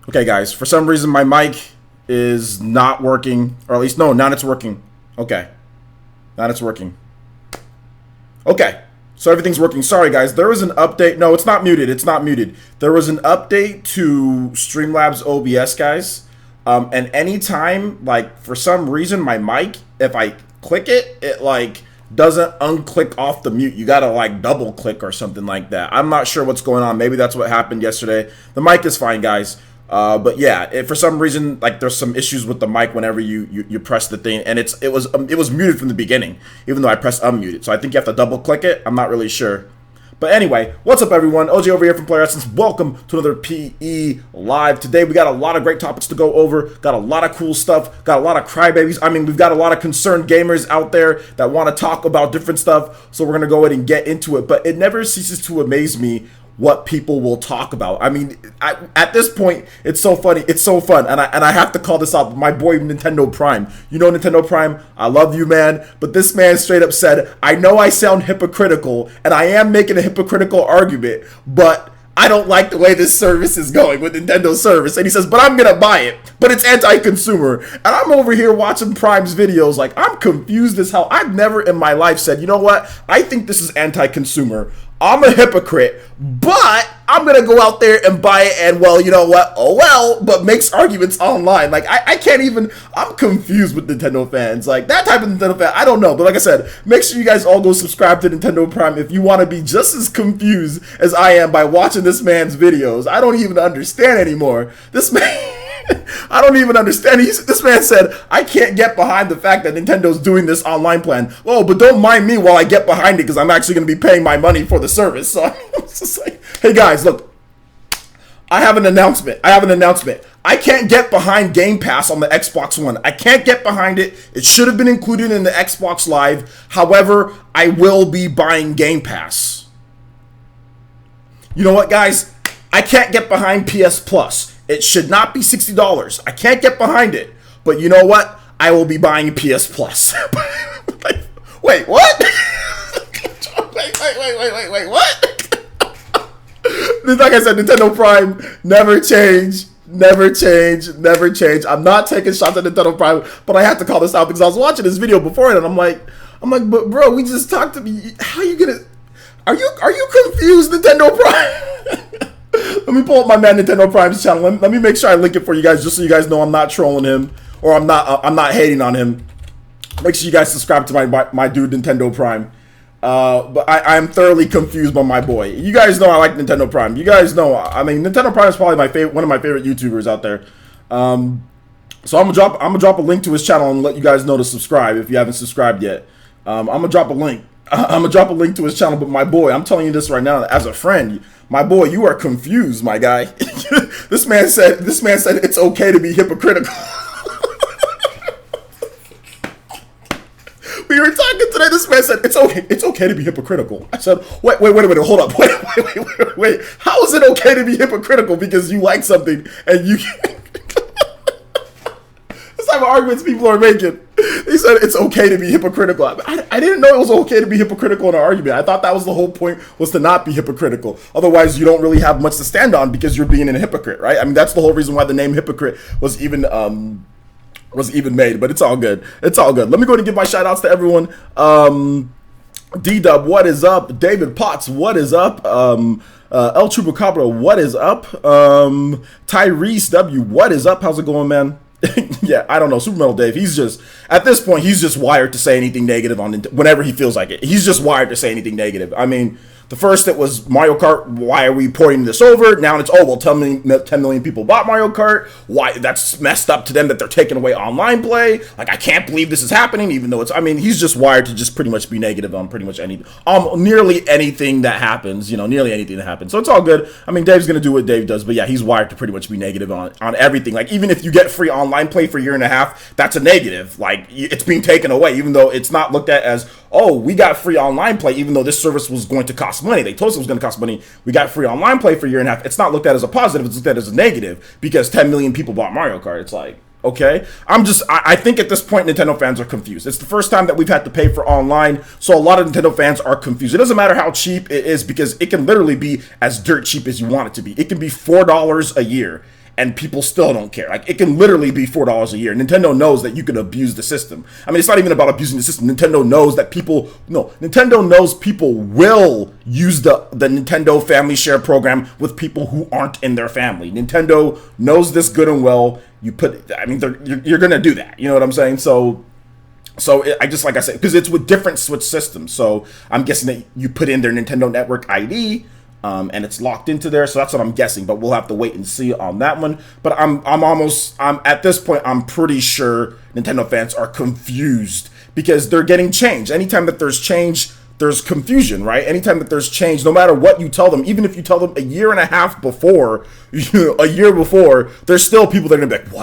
Okay, guys, for some reason my mic is not working, or at least, no, now it's working. Okay, now it's working. Okay, so everything's working. Sorry, guys, there was an update. No, it's not muted. It's not muted. There was an update to Streamlabs OBS, guys. And anytime, like, for some reason, my mic, if I click it, it, like, doesn't unclick off the mute. You gotta, like, double click or something like that. I'm not sure what's going on. Maybe that's what happened yesterday. The mic is fine, guys. But yeah, for some reason, like, there's some issues with the mic whenever you press the thing, and it was muted from the beginning, even though I pressed unmute it. So I think you have to double click it. I'm not really sure. But anyway, what's up, everyone? OG over here from Player Essence. Welcome to another PE Live. Today we got a lot of great topics to go over. Got a lot of cool stuff. Got a lot of crybabies. I mean, we've got a lot of concerned gamers out there that want to talk about different stuff. So we're gonna go ahead and get into it. But it never ceases to amaze me what people will talk about. I mean, at this point, it's so funny. It's so fun, and I have to call this out. My boy Nintendo Prime. You know Nintendo Prime. I love you, man. But this man straight up said, "I know I sound hypocritical, and I am making a hypocritical argument, but I don't like the way this service is going with Nintendo service." And he says, "But I'm gonna buy it. But it's anti-consumer." And I'm over here watching Prime's videos, like, I'm confused as hell. I've never in my life said, you know what? I think this is anti-consumer. I'm a hypocrite, but I'm gonna go out there and buy it, and, well, you know what? Oh well, but makes arguments online. Like, I can't even, I'm confused with Nintendo fans. Like, that type of Nintendo fan, I don't know. But like I said, make sure you guys all go subscribe to Nintendo Prime if you want to be just as confused as I am by watching this man's videos. I don't even understand anymore. This man... I don't even understand. This man said, "I can't get behind the fact that Nintendo's doing this online plan." Well, but don't mind me while I get behind it, because I'm actually going to be paying my money for the service. So I'm just like, hey guys, look, I have an announcement. I can't get behind Game Pass on the Xbox One. I can't get behind it. It should have been included in the Xbox Live. However, I will be buying Game Pass. You know what, guys? I can't get behind PS Plus. It should not be $60. I can't get behind it. But you know what? I will be buying PS Plus. Like, wait, what? wait, what? Like I said, Nintendo Prime never change. I'm not taking shots at Nintendo Prime, but I had to call this out because I was watching this video before it, and I'm like, but bro, we just talked to me. How you gonna? Are you confused, Nintendo Prime? Let me pull up my man Nintendo Prime's channel. Let me make sure I link it for you guys, just so you guys know I'm not trolling him, or I'm not hating on him. Make sure you guys subscribe to my dude Nintendo Prime. But I'm thoroughly confused by my boy. You guys know I like Nintendo Prime. You guys know, I mean, Nintendo Prime is probably one of my favorite YouTubers out there. So I'm gonna drop a link to his channel and let you guys know to subscribe if you haven't subscribed yet. I'm gonna drop a link. I'm gonna drop a link to his channel. But my boy, I'm telling you this right now as a friend. My boy, you are confused, my guy. This man said it's okay to be hypocritical. We were talking today. This man said it's okay to be hypocritical. I said, wait, hold up, wait. How is it okay to be hypocritical because you like something and you? This type of arguments people are making. He said it's okay to be hypocritical. I didn't know it was okay to be hypocritical in an argument. I thought that was the whole point, was to not be hypocritical. Otherwise, you don't really have much to stand on because you're being a hypocrite, right? I mean, that's the whole reason why the name hypocrite was even made. But it's all good. It's all good. Let me go ahead and give my shout outs to everyone. D-Dub, what is up? David Potts, what is up? El Chupacabra, what is up? Tyrese W, what is up? How's it going, man? Yeah, I don't know. Super Metal Dave, at this point, he's just wired to say anything negative on whenever he feels like it. He's just wired to say anything negative. I mean, the first it was Mario Kart, why are we porting this over? Now it's, oh, well, 10 million people bought Mario Kart. Why? That's messed up to them that they're taking away online play. Like, I can't believe this is happening, even though I mean, he's just wired to just pretty much be negative on pretty much anything. Nearly anything that happens, nearly anything that happens. So it's all good. I mean, Dave's going to do what Dave does, but yeah, he's wired to pretty much be negative on everything. Like, even if you get free online play for a year and a half, that's a negative. Like, it's being taken away, even though it's not looked at as, oh, we got free online play, even though this service was going to cost money. They told us it was going to cost money. We got free online play for a year and a half. It's not looked at as a positive. It's looked at as a negative because 10 million people bought Mario Kart. It's like, okay. I think at this point, Nintendo fans are confused. It's the first time that we've had to pay for online, so a lot of Nintendo fans are confused. It doesn't matter how cheap it is because it can literally be as dirt cheap as you want it to be. It can be $4 a year. and people still don't care. Like, it can literally be $4 a year. Nintendo knows that you can abuse the system. I mean, it's not even about abusing the system. Nintendo knows that Nintendo knows people will use the Nintendo Family Share program with people who aren't in their family. Nintendo knows this good and well. You're going to do that. You know what I'm saying? So I just, like I said, because it's with different Switch systems. So I'm guessing that you put in their Nintendo Network ID, and it's locked into there. So that's what I'm guessing. But we'll have to wait and see on that one. But I'm at this point, I'm pretty sure Nintendo fans are confused because they're getting change. Anytime that there's change, there's confusion, right? Anytime that there's change, no matter what you tell them, even if you tell them a year and a half before, a year before, there's still people that are going to be like,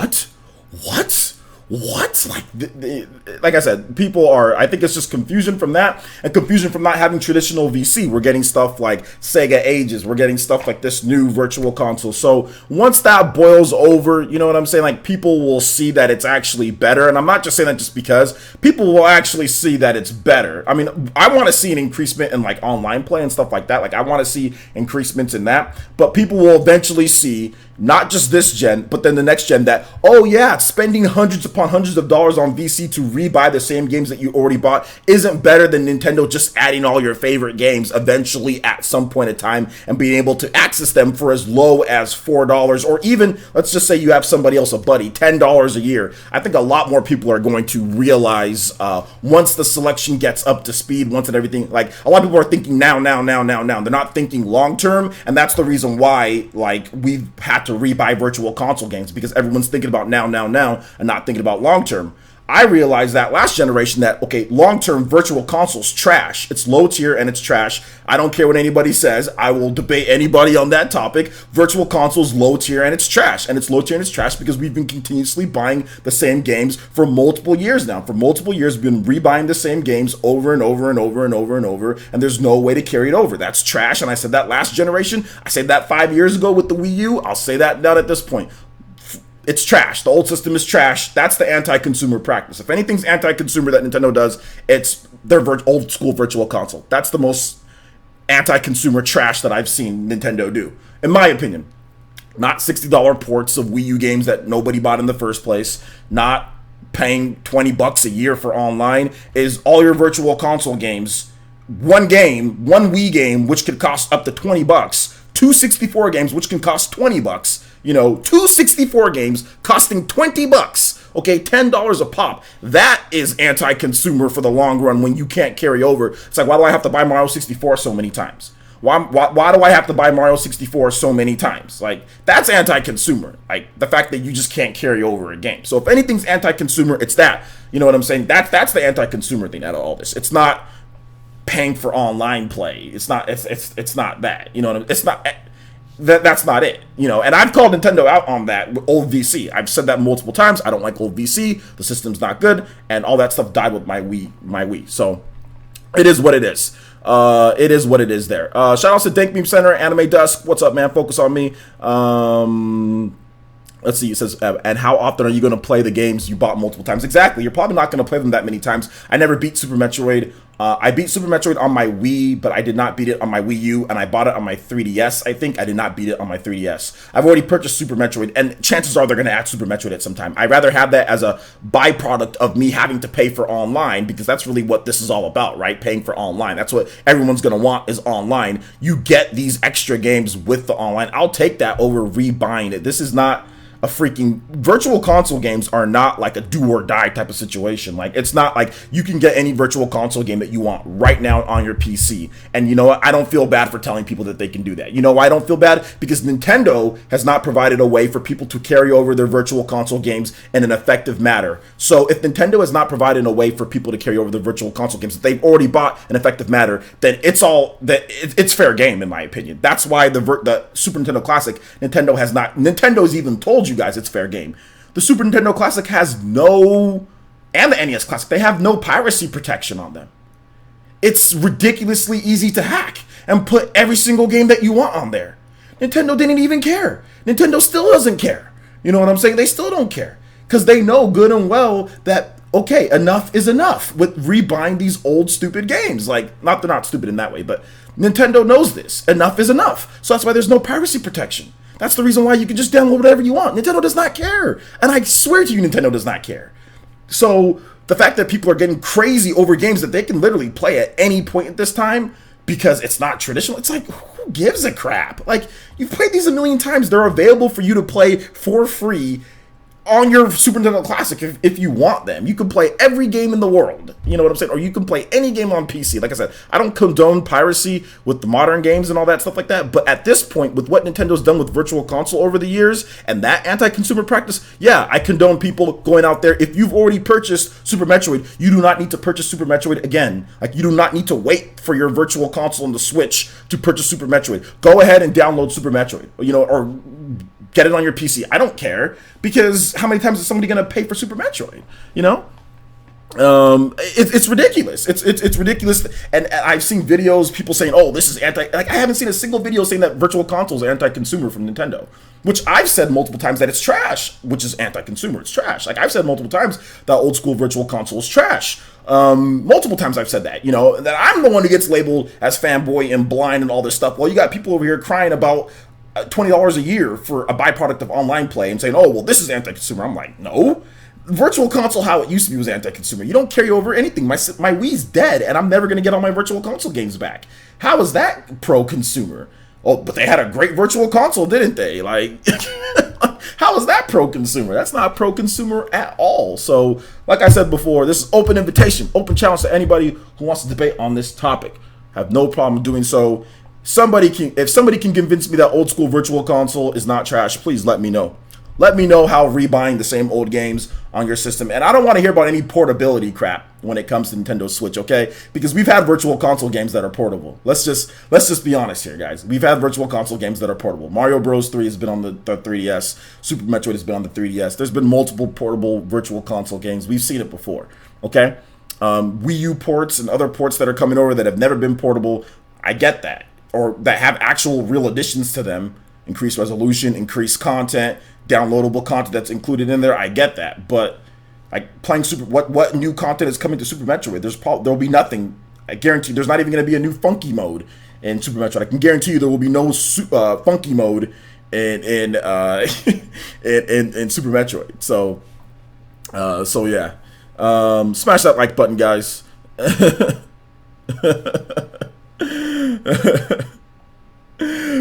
what? Like I said, people are, I think it's just confusion from that and confusion from not having traditional VC. We're getting stuff like Sega Ages. We're getting stuff like this new virtual console. So once that boils over, you know what I'm saying? Like, people will see that it's actually better. And I'm not just saying that just because. People will actually see that it's better. I mean, I want to see an increasement in like online play and stuff like that. Like, I want to see increasements in that. But people will eventually see, not just this gen, but then the next gen, that, oh yeah, spending hundreds upon hundreds of dollars on VC to rebuy the same games that you already bought isn't better than Nintendo just adding all your favorite games eventually at some point in time and being able to access them for as low as $4, or even, let's just say you have somebody else, a buddy, $10 a year. I think a lot more people are going to realize once the selection gets up to speed, once and everything, like, a lot of people are thinking now. They're not thinking long term, and that's the reason why, like, we've had to rebuy virtual console games, because everyone's thinking about now and not thinking about long term. I realized that last generation that, okay, long-term virtual consoles trash. It's low tier and it's trash. I don't care what anybody says. I will debate anybody on that topic. Virtual consoles low tier and it's trash. And it's low tier and it's trash because we've been continuously buying the same games for multiple years now. For multiple years, we've been rebuying the same games over and over, and there's no way to carry it over. That's trash, and I said that last generation. I said that 5 years ago with the Wii U. I'll say that now at this point. It's trash. The old system is trash. That's the anti-consumer practice. If anything's anti-consumer that Nintendo does, it's their old school virtual console. That's the most anti-consumer trash that I've seen Nintendo do, in my opinion. Not $60 ports of Wii U games that nobody bought in the first place. Not paying $20 a year for online. Is all your virtual console games. One Wii game, which could cost up to $20. Two 64 games, which can cost $20. You know, two 64 games costing $20. Okay, $10 a pop. That is anti-consumer for the long run when you can't carry over. It's like, why do I have to buy Mario 64 so many times? Why do I have to buy Mario 64 so many times? Like, that's anti-consumer. Like, the fact that you just can't carry over a game. So if anything's anti-consumer, it's that. You know what I'm saying? That's the anti-consumer thing out of all this. It's not paying for online play. It's not that. You know what I mean? It's not. That's not it, you know, and I've called Nintendo out on that with old VC. I've said that multiple times. I don't like old VC. The system's not good, and all that stuff died with my Wii. So it is what it is. It is what it is there. Shout out to Dank Meme Center, Anime Dusk. What's up, man? Focus on me. Let's see, it says, and how often are you going to play the games you bought multiple times? Exactly, you're probably not going to play them that many times. I never beat Super Metroid. I beat Super Metroid on my Wii, but I did not beat it on my Wii U, and I bought it on my 3DS, I think. I did not beat it on my 3DS. I've already purchased Super Metroid, and chances are they're going to add Super Metroid at some time. I'd rather have that as a byproduct of me having to pay for online, because that's really what this is all about, right? Paying for online. That's what everyone's going to want is online. You get these extra games with the online. I'll take that over rebuying it. This is not a freaking virtual console games are not like a do or die type of situation. Like, it's not like you can get any virtual console game that you want right now on your PC. And you know what? I don't feel bad for telling people that they can do that. You know why I don't feel bad? Because Nintendo has not provided a way for people to carry over their virtual console games in an effective manner. So if Nintendo has not provided a way for people to carry over their virtual console games that they've already bought in an effective manner, then it's fair game, in my opinion. That's why the Super Nintendo Classic, Nintendo's even told you guys it's fair game. The Super Nintendo Classic has no, and the NES Classic, they have no piracy protection on them. It's ridiculously easy to hack and put every single game that you want on there. Nintendo didn't even care. Nintendo still doesn't care. You know what I'm saying? They still don't care. Because they know good and well that, okay, enough is enough with rebuying these old stupid games. Like, they're not stupid in that way, but Nintendo knows this. Enough is enough. So that's why there's no piracy protection. That's the reason why you can just download whatever you want. Nintendo does not care. And I swear to you, Nintendo does not care. So the fact that people are getting crazy over games that they can literally play at any point at this time because it's not traditional, it's like, who gives a crap? Like, you've played these a million times. They're available for you to play for free on your Super Nintendo Classic if you want them. You can play every game in the world. You know what I'm saying? Or you can play any game on PC. Like I said, I don't condone piracy with the modern games and all that stuff like that. But at this point, with what Nintendo's done with Virtual Console over the years and that anti-consumer practice, yeah, I condone people going out there. If you've already purchased Super Metroid, you do not need to purchase Super Metroid again. Like, you do not need to wait for your Virtual Console on the Switch to purchase Super Metroid. Go ahead and download Super Metroid, you know, or get it on your PC. I don't care, because how many times is somebody going to pay for Super Metroid? You know, it's ridiculous. It's ridiculous. And I've seen videos, people saying, "Oh, this is anti." Like, I haven't seen a single video saying that Virtual Console is anti-consumer from Nintendo, which I've said multiple times that it's trash. Which is anti-consumer. It's trash. Like, I've said multiple times that old school Virtual Console is trash. Multiple times I've said that. You know, that I'm the one who gets labeled as fanboy and blind and all this stuff. Well, you got people over here crying about $20 a year for a byproduct of online play and saying, "Oh, well, this is anti-consumer." I'm like, no. Virtual Console, how it used to be, was anti-consumer. You don't carry over anything. My Wii's dead, and I'm never going to get all my Virtual Console games back. How is that pro-consumer? Oh, but they had a great Virtual Console, didn't they? Like, how is that pro-consumer? That's not pro-consumer at all. So, like I said before, this is open invitation, open challenge to anybody who wants to debate on this topic. I have no problem doing so. If somebody can convince me that old school Virtual Console is not trash, please let me know. Let me know how rebuying the same old games on your system. And I don't want to hear about any portability crap when it comes to Nintendo Switch, okay? Because we've had Virtual Console games that are portable. Let's just be honest here, guys. We've had Virtual Console games that are portable. Mario Bros. 3 has been on the 3DS. Super Metroid has been on the 3DS. There's been multiple portable Virtual Console games. We've seen it before, okay? Wii U ports and other ports that are coming over that have never been portable, I get that. Or that have actual real additions to them, increased resolution, increased content, downloadable content that's included in there. I get that, but like playing what new content is coming to Super Metroid? There'll be nothing. I guarantee there's not even going to be a new funky mode in Super Metroid. I can guarantee you there will be no funky mode in in Super Metroid. So yeah, smash that like button, guys.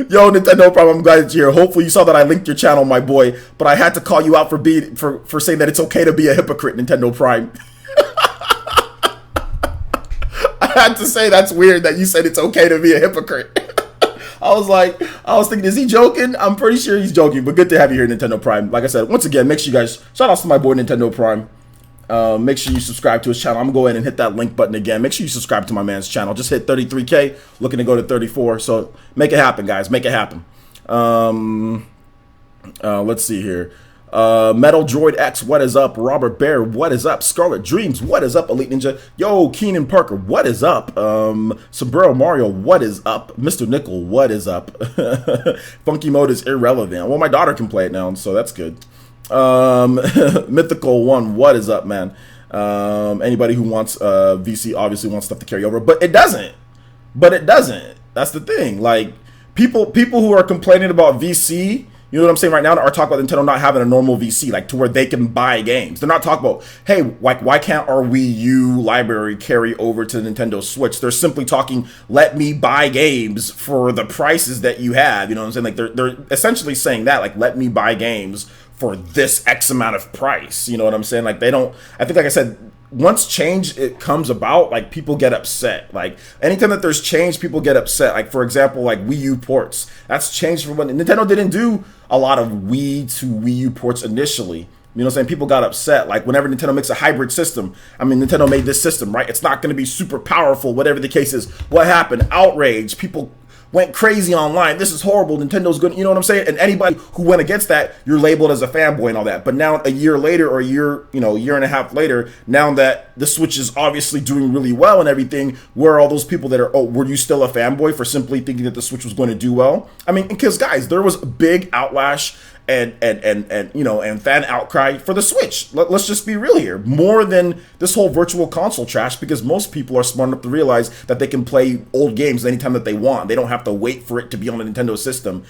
Yo, Nintendo Prime, I'm glad you're here. Hopefully you saw that I linked your channel, my boy, but I had to call you out for saying that it's okay to be a hypocrite, Nintendo Prime. I had to say that's weird that you said it's okay to be a hypocrite. I was thinking, is he joking? I'm pretty sure he's joking, but good to have you here, Nintendo Prime. Like I said, once again, make sure you guys, shout out to my boy, Nintendo Prime. Make sure you subscribe to his channel. I'm gonna go ahead and hit that link button again. Make sure you subscribe to my man's channel. Just hit 33K, looking to go to 34. So make it happen, guys. Make it happen. Let's see here. Metal Droid X, what is up? Robert Bear, what is up? Scarlet Dreams, what is up? Elite Ninja, yo, Keenan Parker, what is up? Sombrero Mario, what is up? Mr. Nickel, what is up? Funky mode is irrelevant. Well, my daughter can play it now, so that's good. Mythical One, what is up, man? Anybody who wants VC obviously wants stuff to carry over, but it doesn't. That's the thing. Like, people who are complaining about VC, you know what I'm saying right now, are talking about Nintendo not having a normal VC, like to where they can buy games. They're not talking about, hey, like, why can't our Wii U library carry over to the Nintendo Switch? They're simply talking, let me buy games for the prices that you have. You know what I'm saying? Like, they're essentially saying that, like, let me buy games for this X amount of price. You know what I'm saying? Like, they don't, I think, like I said, once change it comes about, like, people get upset. Like, anytime that there's change, people get upset. Like, for example, like Wii U ports. That's changed from when Nintendo didn't do a lot of Wii to Wii U ports initially. You know what I'm saying? People got upset. Like, whenever Nintendo makes a hybrid system, I mean, Nintendo made this system, right? It's not going to be super powerful, whatever the case is. What happened? Outrage. People went crazy online. This is horrible. Nintendo's good. You know what I'm saying? And anybody who went against that, you're labeled as a fanboy and all that. But now, a year later, or a year and a half later, now that the Switch is obviously doing really well and everything, where are all those people that are, oh, were you still a fanboy for simply thinking that the Switch was going to do well? I mean, because guys, there was a big outlash and fan outcry for the Switch. Let's just be real here. More than this whole Virtual Console trash, because most people are smart enough to realize that they can play old games anytime that they want. They don't have to wait for it to be on a Nintendo system.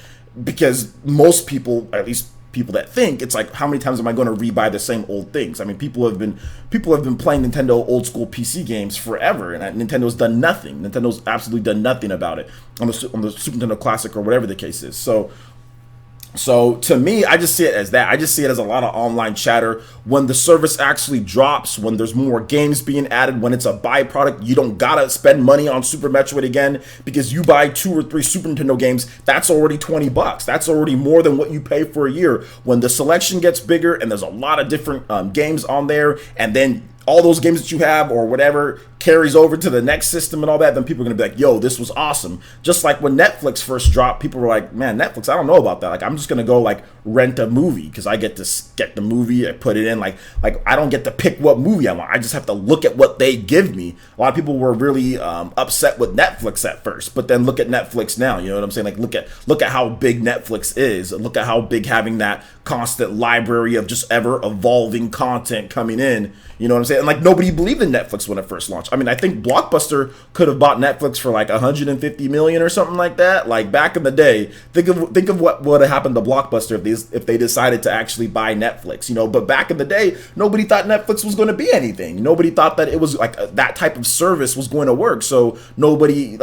because most people, at least people that think, it's like, how many times am I going to rebuy the same old things? I mean, people have been playing Nintendo old school PC games forever, and Nintendo's done nothing. Nintendo's absolutely done nothing about it on the Super Nintendo Classic or whatever the case is. So to me, I just see it as that. I just see it as a lot of online chatter. When the service actually drops, when there's more games being added, when it's a byproduct, you don't gotta spend money on Super Metroid again, because you buy 2 or 3 Super Nintendo games, that's already $20. That's already more than what you pay for a year. When the selection gets bigger and there's a lot of different games on there, and then all those games that you have or whatever carries over to the next system and all that, then people are going to be like, yo, this was awesome. Just like when Netflix first dropped, people were like, man, Netflix, I don't know about that. Like, I'm just going to go like rent a movie because I get to get the movie, I put it in. Like I don't get to pick what movie I want. I just have to look at what they give me. A lot of people were really upset with Netflix at first, but then look at Netflix now. You know what I'm saying? Like, look at how big Netflix is. Look at how big having that constant library of just ever evolving content coming in. You know what I'm saying? And like, nobody believed in Netflix when it first launched. I mean, I think Blockbuster could have bought Netflix for like 150 million or something like that. Like back in the day, think of what would have happened to Blockbuster if they decided to actually buy Netflix. You know, but back in the day, nobody thought Netflix was going to be anything. Nobody thought that it was like that type of service was going to work. So nobody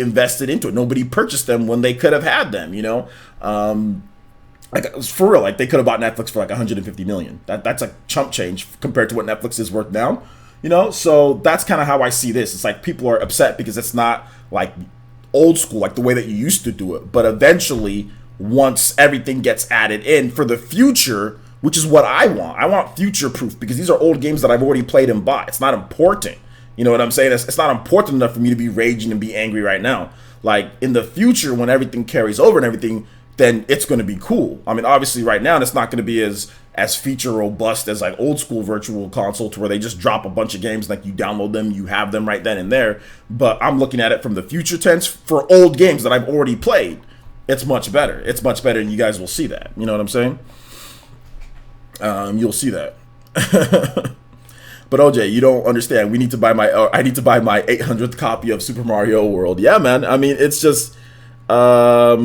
invested into it. Nobody purchased them when they could have had them. You know. Like, for real, like they could have bought Netflix for like 150 million. That's a chump change compared to what Netflix is worth now, you know. So that's kind of how I see this. It's like people are upset because it's not like old school, like the way that you used to do it. But eventually, once everything gets added in for the future, which is what I want future proof, because these are old games that I've already played and bought. It's not important, you know what I'm saying? It's not important enough for me to be raging and be angry right now. Like in the future, when everything carries over and everything, then it's going to be cool. I mean, obviously right now it's not going to be as feature robust as like old school virtual console, to where they just drop a bunch of games, like you download them, you have them right then and there. But I'm looking at it from the future tense for old games that I've already played. It's much better. It's much better, and you guys will see that. You know what I'm saying? You'll see that. But OJ, you don't understand. I need to buy my 800th copy of Super Mario World. Yeah, man. I mean, it's just. Well,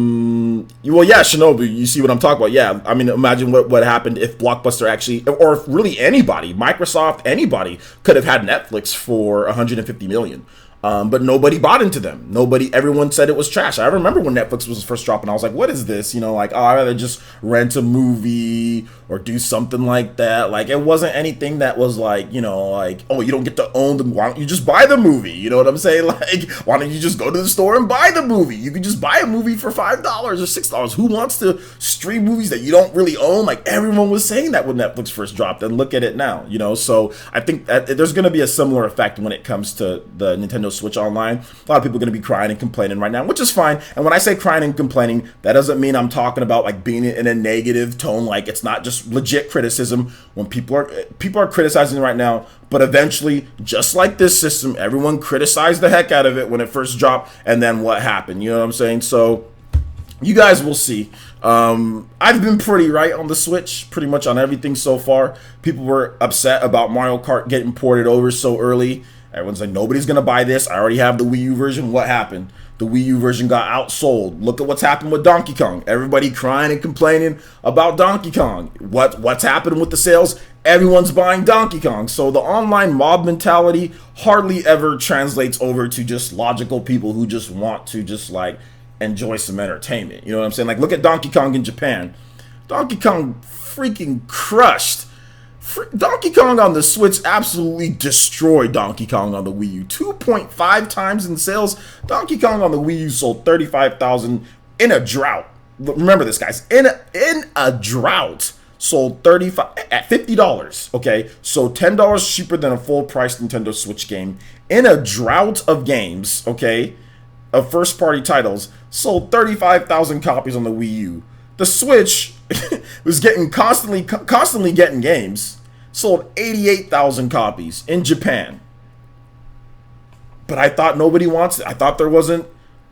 yeah, Shinobu, you see what I'm talking about. Yeah, I mean, imagine what happened if Blockbuster actually, or if really anybody, Microsoft, anybody could have had Netflix for 150 million. But nobody bought into them. Everyone said it was trash. I remember when Netflix was first dropping, I was like, what is this? You know, like, oh, I'd rather just rent a movie or do something like that. Like, it wasn't anything that was like, you know, like, oh, you don't get to own them. Why don't you just buy the movie? You know what I'm saying? Like, why don't you just go to the store and buy the movie? You can just buy a movie for $5 or $6. Who wants to stream movies that you don't really own? Like, everyone was saying that when Netflix first dropped, and look at it now, you know? So I think that there's going to be a similar effect when it comes to the Nintendo Switch Online. A lot of people are going to be crying and complaining right now, which is fine. And when I say crying and complaining, that doesn't mean I'm talking about like being in a negative tone. Like, it's not just legit criticism. When people are criticizing right now, but eventually, just like this system, everyone criticized the heck out of it when it first dropped, and then what happened? You know what I'm saying? So you guys will see. I've been pretty right on the Switch, pretty much on everything so far. People were upset about Mario Kart getting ported over so early. Everyone's like, nobody's going to buy this. I already have the Wii U version. What happened? The Wii U version got outsold. Look at what's happened with Donkey Kong. Everybody crying and complaining about Donkey Kong. What's happened with the sales? Everyone's buying Donkey Kong. So the online mob mentality hardly ever translates over to just logical people who just want to just like enjoy some entertainment. You know what I'm saying? Like, look at Donkey Kong in Japan. Donkey Kong freaking crushed. Donkey Kong on the Switch absolutely destroyed Donkey Kong on the Wii U. 2.5 times in sales. Donkey Kong on the Wii U sold 35,000 in a drought. Remember this, guys. In a drought, sold 35 at $50. Okay, so $10 cheaper than a full price Nintendo Switch game. In a drought of games, okay, of first party titles, sold 35,000 copies on the Wii U. The Switch was constantly getting games. Sold 88,000 copies in Japan. But I thought nobody wants it. I thought there wasn't.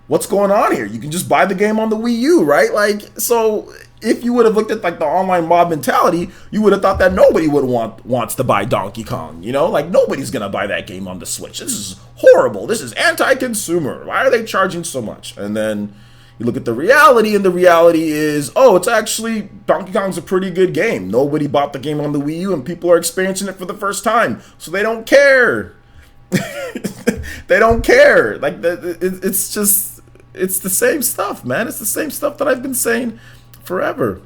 What's going on here? You can just buy the game on the Wii U, right? Like, so if you would have looked at like the online mob mentality, you would have thought that nobody would wants to buy Donkey Kong. You know, like nobody's gonna buy that game on the Switch. This is horrible. This is anti-consumer. Why are they charging so much? And then You look at the reality, and the reality is, oh, it's actually, Donkey Kong's a pretty good game. Nobody bought the game on the Wii U, and people are experiencing it for the first time, so they don't care. They don't care. Like, it's just, it's the same stuff, man. It's the same stuff that I've been saying forever.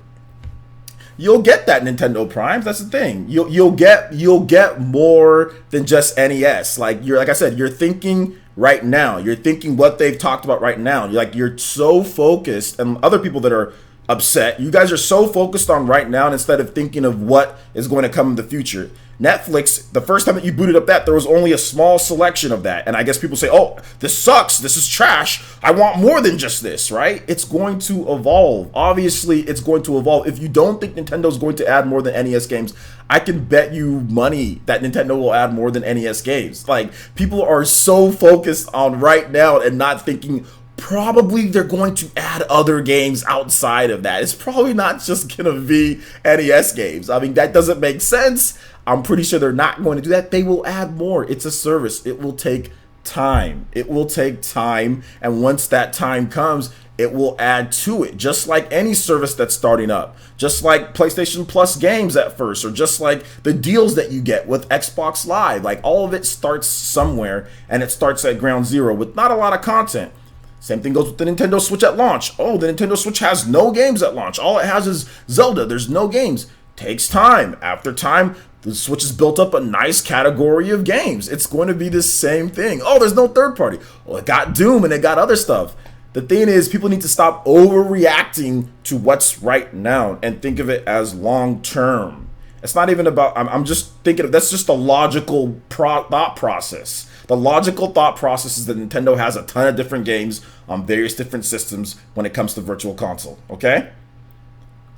You'll get that Nintendo Primes. That's the thing. You'll get more than just NES. Like I said, you're thinking right now. You're thinking what they've talked about right now. You're so focused, and other people that are upset, you guys are so focused on right now instead of thinking of what is going to come in the future. Netflix, the first time that you booted up that, there was only a small selection of that. And I guess people say, oh, this sucks. This is trash. I want more than just this, right? It's going to evolve. Obviously, it's going to evolve. If you don't think Nintendo's going to add more than NES games, I can bet you money that Nintendo will add more than NES games. Like, people are so focused on right now and not thinking, probably they're going to add other games outside of that. It's probably not just going to be NES games. I mean, that doesn't make sense. I'm pretty sure they're not going to do that. They will add more. It's a service. It will take time. It will take time. And once that time comes, it will add to it. Just like any service that's starting up. Just like PlayStation Plus games at first. Or just like the deals that you get with Xbox Live. Like, all of it starts somewhere. And it starts at ground zero with not a lot of content. Same thing goes with the Nintendo Switch at launch. Oh, the Nintendo Switch has no games at launch. All it has is Zelda. There's no games. Takes time. After time, the Switch has built up a nice category of games. It's going to be the same thing. Oh, there's no third party. Well, it got Doom and it got other stuff. The thing is, people need to stop overreacting to what's right now and think of it as long term. It's not even about, I'm just thinking of, that's just a logical thought process. The logical thought process is that Nintendo has a ton of different games on various different systems when it comes to Virtual Console, okay?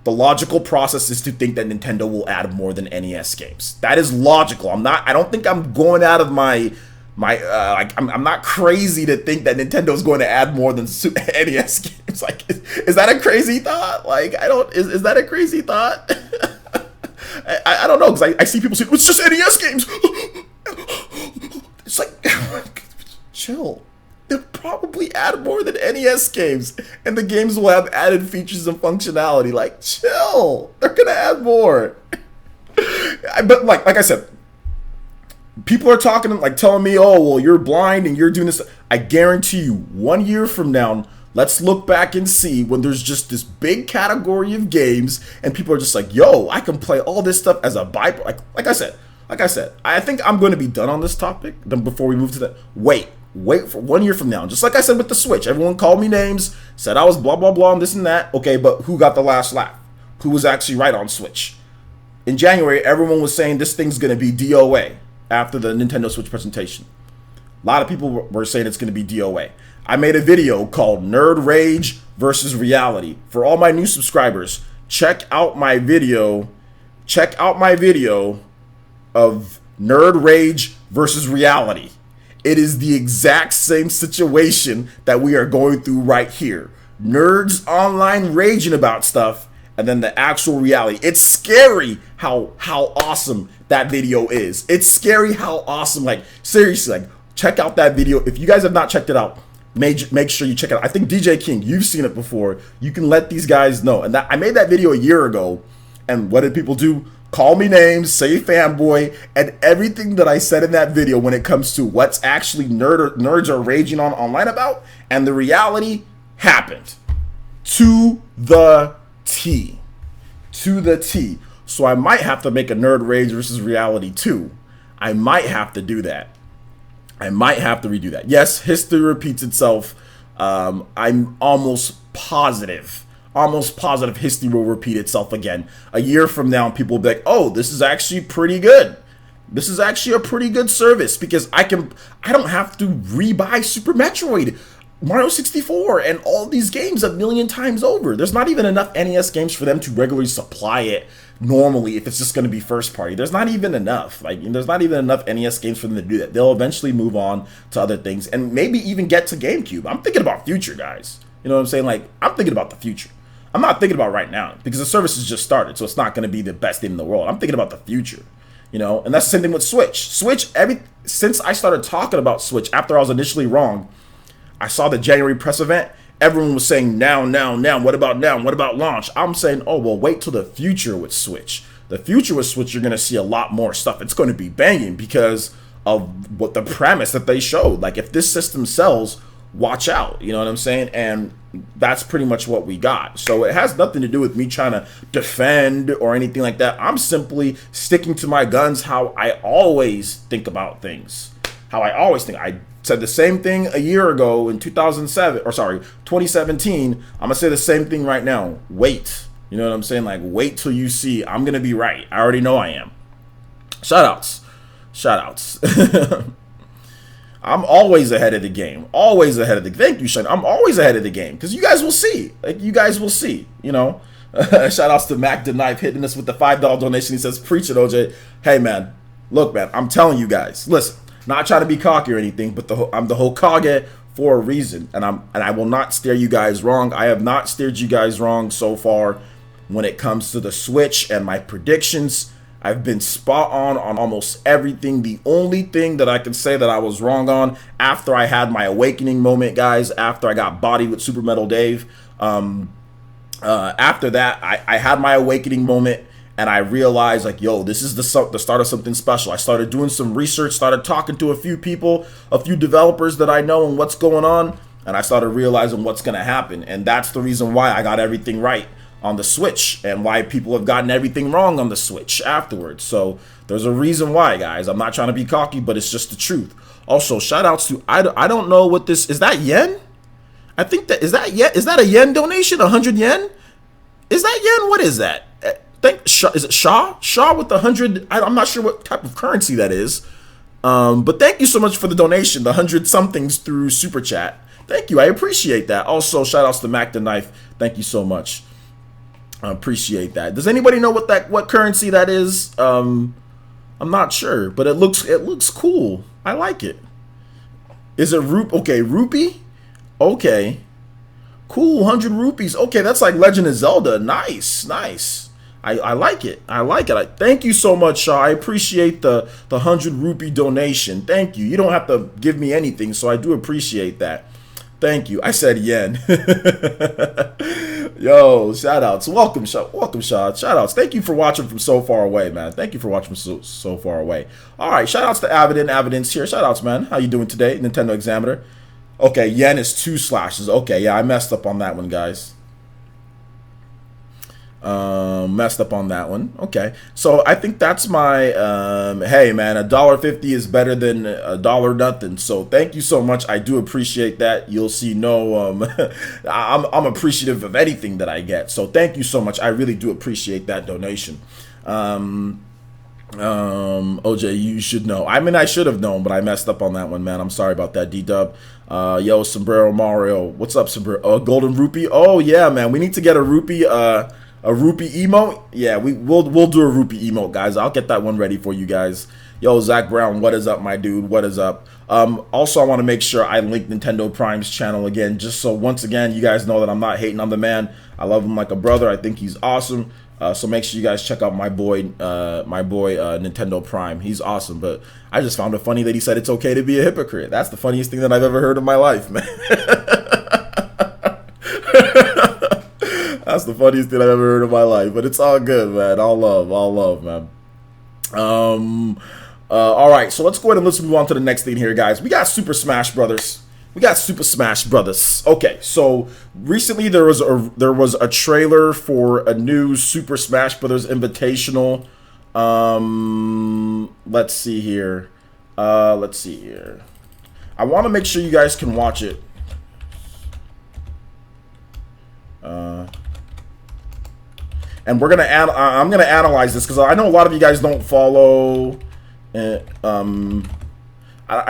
The logical process is to think that Nintendo will add more than NES games. That is logical. I don't think I'm going out of I'm not crazy to think that Nintendo is going to add more than NES games. Like, is that a crazy thought? Like, is that a crazy thought? I don't know, because I see people say, it's just NES games. It's like, chill. They'll probably add more than NES games, and the games will have added features and functionality. Like, chill. They're gonna add more. But like I said, people are talking, like, telling me, oh, well, you're blind and you're doing this. I guarantee you, 1 year from now, let's look back and see when there's just this big category of games, and people are just like, yo, I can play all this stuff as a byproduct. Like I said, I think I'm going to be done on this topic. Then before we move to that, wait for 1 year from now. Just like I said with the Switch, everyone called me names, said I was blah, blah, blah, and this and that. Okay, but who got the last laugh? Who was actually right on Switch? In January, everyone was saying this thing's going to be DOA after the Nintendo Switch presentation. A lot of people were saying it's going to be DOA. I made a video called Nerd Rage versus Reality. For all my new subscribers, check out my video of Nerd Rage versus Reality. It is the exact same situation that we are going through right here. Nerds online raging about stuff, and then the actual reality. It's scary how awesome that video is. It's scary how awesome, like, seriously, like, check out that video. If you guys have not checked it out, make sure you check it out. I think DJ King, you've seen it before. You can let these guys know. And I made that video a year ago, and what did people do? Call me names, say fanboy, and everything that I said in that video when it comes to what's actually nerds are raging on online about, and the reality happened. To the T. To the T. So I might have to make a Nerd Rage versus Reality 2. I might have to do that. I might have to redo that. Yes, history repeats itself. I'm almost positive history will repeat itself again. A year from now, people will be like, oh, this is actually pretty good. This is actually a pretty good service because I don't have to rebuy Super Metroid, Mario 64, and all these games a million times over. There's not even enough NES games for them to regularly supply it normally if it's just going to be first party. There's not even enough. Like, there's not even enough NES games for them to do that. They'll eventually move on to other things and maybe even get to GameCube. I'm thinking about future, guys. You know what I'm saying? Like, I'm thinking about the future. I'm not thinking about right now because the service has just started, so it's not going to be the best thing in the world. I'm thinking about the future, you know, and that's the same thing with Switch. Since I started talking about Switch after I was initially wrong, I saw the January press event, everyone was saying now, now, now. What about now? What about launch? I'm saying, oh, well, wait till the future with Switch. The future with Switch, you're going to see a lot more stuff. It's going to be banging because of what the premise that they showed. Like, if this system sells, watch out. You know what I'm saying? And that's pretty much what we got. So it has nothing to do with me trying to defend or anything like that. I'm simply sticking to my guns how I always think about things. How I always think. I said the same thing a year ago in 2017. I'm going to say the same thing right now. Wait. You know what I'm saying? Like, wait till you see. I'm going to be right. I already know I am. Shout outs. I'm always ahead of the game. Always ahead of the game. Thank you, Sean. I'm always ahead of the game because you guys will see. Like, you guys will see, you know. Shout outs to Mac the Knife hitting us with the $5 donation. He says, preach it, OJ. Hey, man. Look, man. I'm telling you guys. Listen, not trying to be cocky or anything, but I'm the Hokage for a reason. And I will not steer you guys wrong. I have not steered you guys wrong so far when it comes to the Switch and my predictions. I've been spot on almost everything. The only thing that I can say that I was wrong on after I had my awakening moment, guys, after I got bodied with Super Metal Dave, after that, I had my awakening moment and I realized, like, yo, this is the start of something special. I started doing some research, started talking to a few people, a few developers that I know and what's going on, and I started realizing what's going to happen. And that's the reason why I got everything right on the Switch and why people have gotten everything wrong on the Switch afterwards. So there's a reason why, guys. I'm not trying to be cocky, but it's just the truth. Also, shout outs to, I don't know what this is. That yen? I think that is that a yen donation? 100 yen? Is that yen? What is that? Is it Shaw with the 100? I'm not sure what type of currency that is. But thank you so much for the donation, the 100 somethings through Super Chat. Thank you. I appreciate that. Also, shout outs to Mac the Knife. Thank you so much. I appreciate that. Does anybody know what currency that is? I'm not sure, but it looks cool. I like it. Is it rupee? Okay. Cool, 100 rupees. Okay, that's like Legend of Zelda. Nice. I like it. Thank you so much, Shaw. I appreciate the 100 rupee donation. Thank you. You don't have to give me anything, so I do appreciate that. Thank you. I said yen. Yo, shout outs. Welcome, Shaw. Shout outs. Thank you for watching from so far away, man. Thank you for watching from so far away. All right, shout outs to Avidence here. Shout outs, man. How you doing today, Nintendo Examiner? Okay, yen is 2 slashes. Okay, yeah, I messed up on that one, guys. Messed up on that one. Okay, so I think that's my hey, man, $1.50 is better than $1 nothing. So thank you so much. I do appreciate that. You'll see I'm appreciative of anything that I get. So thank you so much. I really do appreciate that donation. OJ, you should know. I mean, I should have known, but I messed up on that one, man. I'm sorry about that, D-Dub. Yo, Sombrero Mario, what's up, Sombrero? Golden rupee. Oh yeah, man, we need to get a rupee emote. Yeah, we'll do a rupee emote, guys. I'll get that one ready for you guys. Yo, Zach Brown, what is up, my dude? What is up? Also, I want to make sure I link Nintendo Prime's channel again, just so once again you guys know that I'm not hating on the man. I love him like a brother. I think he's awesome. So make sure you guys check out my boy Nintendo Prime. He's awesome. But I just found it funny that he said it's okay to be a hypocrite. That's the funniest thing that I've ever heard in my life, man. That's the funniest thing I've ever heard in my life. But it's all good, man. All love, man. All right, so let's go ahead and let's move on to the next thing here, guys. We got Super Smash Brothers. Okay, so recently there was a trailer for a new Super Smash Brothers Invitational. Let's see here. I want to make sure you guys can watch it. And we're gonna I'm gonna analyze this because I know a lot of you guys don't follow. I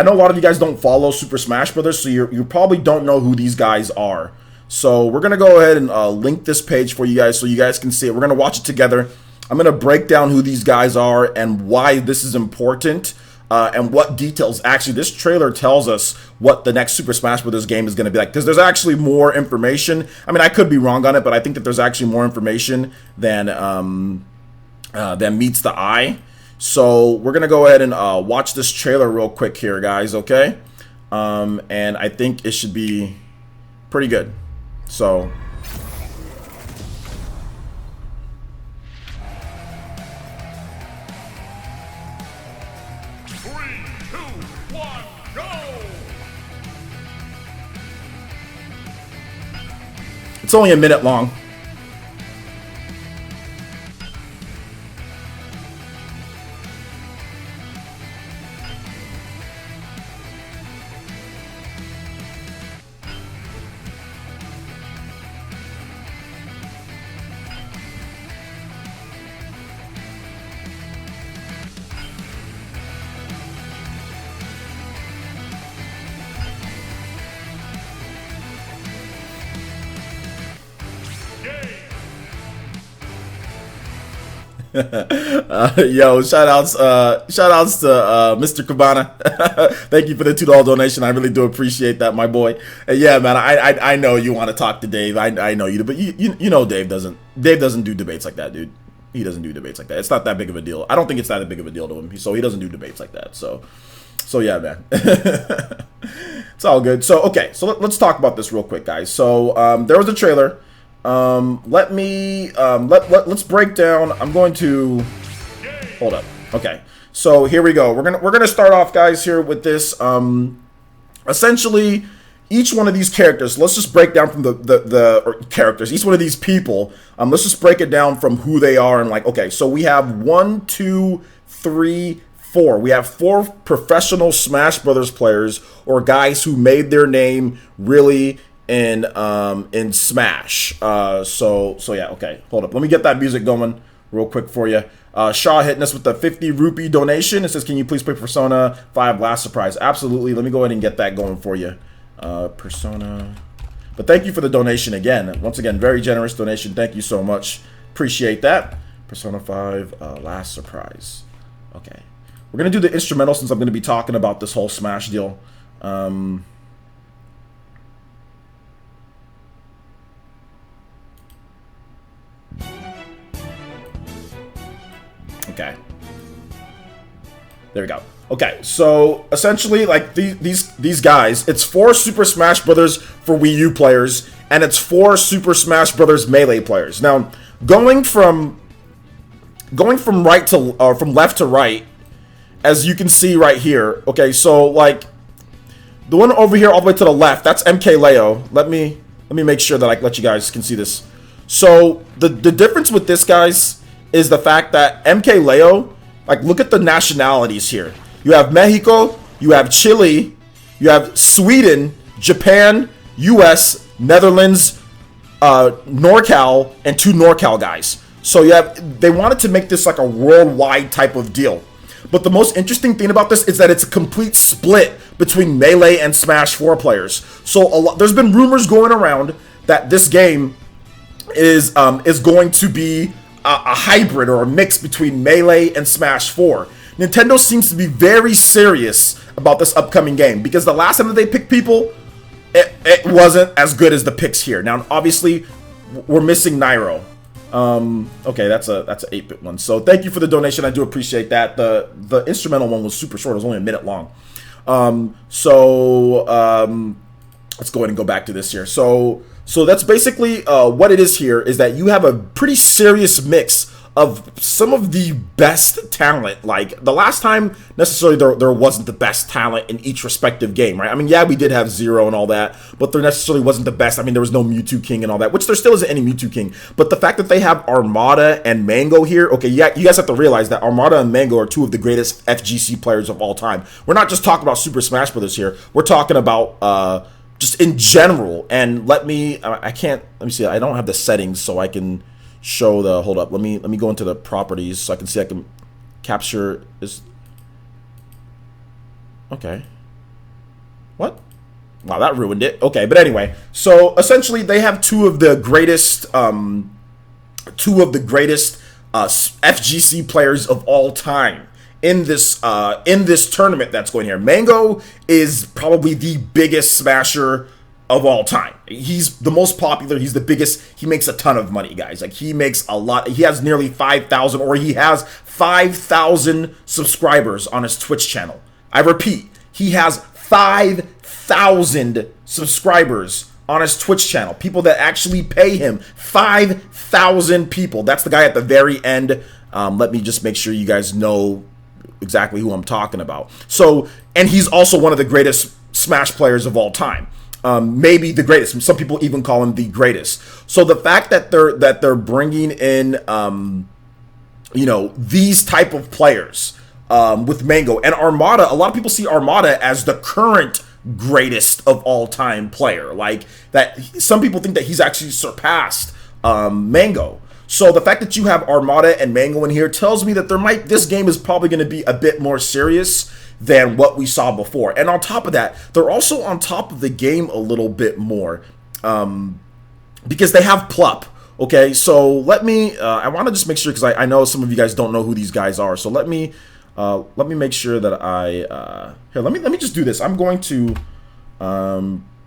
know a lot of you guys don't follow Super Smash Brothers, so you probably don't know who these guys are. So we're gonna go ahead and link this page for you guys so you guys can see it. We're gonna watch it together. I'm gonna break down who these guys are and why this is important. And what details, actually, this trailer tells us what the next Super Smash Bros. Game is going to be like. Because there's actually more information. I mean, I could be wrong on it, but I think that there's actually more information than meets the eye. So we're going to go ahead and watch this trailer real quick here, guys, okay? And I think it should be pretty good. So it's only a minute long. Yo, shout outs to Mr. Cabana. Thank you for the $2 donation. I really do appreciate that, my boy. Yeah, man, I know you want to talk to Dave. I know you do, but you know Dave doesn't do debates like that, dude. He doesn't do debates like that. It's not that big of a deal. I don't think it's that big of a deal to him. So he doesn't do debates like that. So yeah, man. It's all good. So okay, so let's talk about this real quick, guys. So there was a trailer. Let's break down. I'm going to hold up. Okay, so here we go. We're gonna start off, guys, here with this. Essentially, each one of these characters. Let's just break down from the characters. Each one of these people. Let's just break it down from who they are and like. Okay, so we have 1, 2, 3, 4. We have 4 professional Smash Brothers players or guys who made their name really in Smash. So yeah, okay. Hold up. Let me get that music going real quick for you. Shaw hitting us with the 50 rupee donation. It says, can you please play Persona 5 Last Surprise? Absolutely. Let me go ahead and get that going for you. Persona. But thank you for the donation again. Once again, very generous donation. Thank you so much. Appreciate that. Persona 5 Last Surprise. Okay. We're going to do the instrumental since I'm going to be talking about this whole Smash deal. Okay. There we go. Okay, so essentially, like these guys, it's 4 Super Smash Brothers for Wii U players, and it's 4 Super Smash Brothers Melee players. Now, going from right to from left to right, as you can see right here. Okay, so like the one over here all the way to the left, that's MK Leo. Let me make sure that I let you guys can see this. So the difference with this, guys, is the fact that MK Leo, like, look at the nationalities here. You have Mexico, you have Chile, you have Sweden, Japan, US, Netherlands, NorCal, and 2 NorCal guys. So they wanted to make this like a worldwide type of deal. But the most interesting thing about this is that it's a complete split between Melee and Smash 4 players. So there's been rumors going around that this game is going to be a hybrid or a mix between Melee and Smash 4. Nintendo seems to be very serious about this upcoming game because the last time that they picked people, it wasn't as good as the picks here. Now, obviously, we're missing Nairo. Okay, that's a 8-bit one. So thank you for the donation. I do appreciate that. The instrumental one was super short. It was only a minute long. Let's go ahead and go back to this here. So that's basically what it is here, is that you have a pretty serious mix of some of the best talent. Like, the last time, necessarily, there wasn't the best talent in each respective game, right? I mean, yeah, we did have Zero and all that, but there necessarily wasn't the best. I mean, there was no Mewtwo King and all that, which there still isn't any Mewtwo King. But the fact that they have Armada and Mango here, okay, yeah, you guys have to realize that Armada and Mango are 2 of the greatest FGC players of all time. We're not just talking about Super Smash Brothers here. We're talking about just in general. And let me see, I don't have the settings so I can show the, hold up, let me go into the properties so I can see I can capture this. Okay, what? Wow, that ruined it. Okay, but anyway, so essentially they have 2 of the greatest FGC players of all time in this tournament that's going here. Mango is probably the biggest smasher of all time. He's the most popular. He's the biggest. He makes a ton of money, guys. Like, he makes a lot. He has nearly 5,000, or he has 5,000 subscribers on his Twitch channel. I repeat, he has 5,000 subscribers on his Twitch channel. People that actually pay him. 5,000 people. That's the guy at the very end. Let me just make sure you guys know exactly who I'm talking about. So, and he's also one of the greatest Smash players of all time. Maybe the greatest. Some people even call him the greatest. So the fact that they're bringing in, these type of players with Mango and Armada. A lot of people see Armada as the current greatest of all time player. Like that, some people think that he's actually surpassed Mango. So the fact that you have Armada and Mango in here tells me that this game is probably going to be a bit more serious than what we saw before. And on top of that, they're also on top of the game a little bit more because they have Plup. Okay, so let me, I want to just make sure, because I know some of you guys don't know who these guys are. So let me make sure that here, let me just do this. I'm going to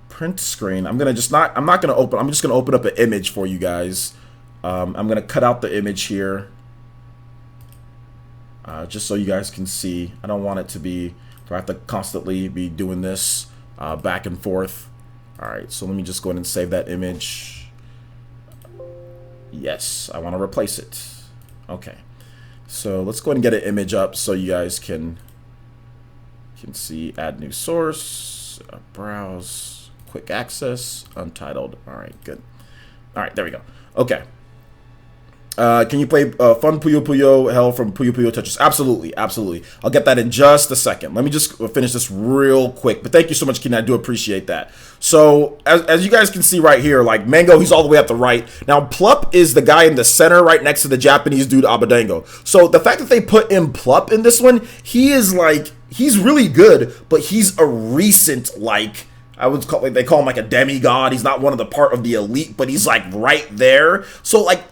print screen. I'm just going to open up an image for you guys. I'm going to cut out the image here. Just so you guys can see. I don't want it to be, I have to constantly be doing this back and forth. All right, so let me just go ahead and save that image. Yes, I want to replace it. Okay, so let's go ahead and get an image up so you guys can see. Add new source, browse, quick access, untitled. All right, good. All right, there we go. Okay. Can you play Fun Puyo Puyo Hell from Puyo Puyo Tetris? Absolutely, absolutely. I'll get that in just a second. Let me just finish this real quick. But thank you so much, Keenan. I do appreciate that. So, as you guys can see right here, like Mango, he's all the way at the right. Now, Plup is the guy in the center right next to the Japanese dude, Abadango. So, the fact that they put in Plup in this one, he's really good, but he's a recent, like, they call him like a demigod. He's not one of the part of the elite, but he's like right there. So, like,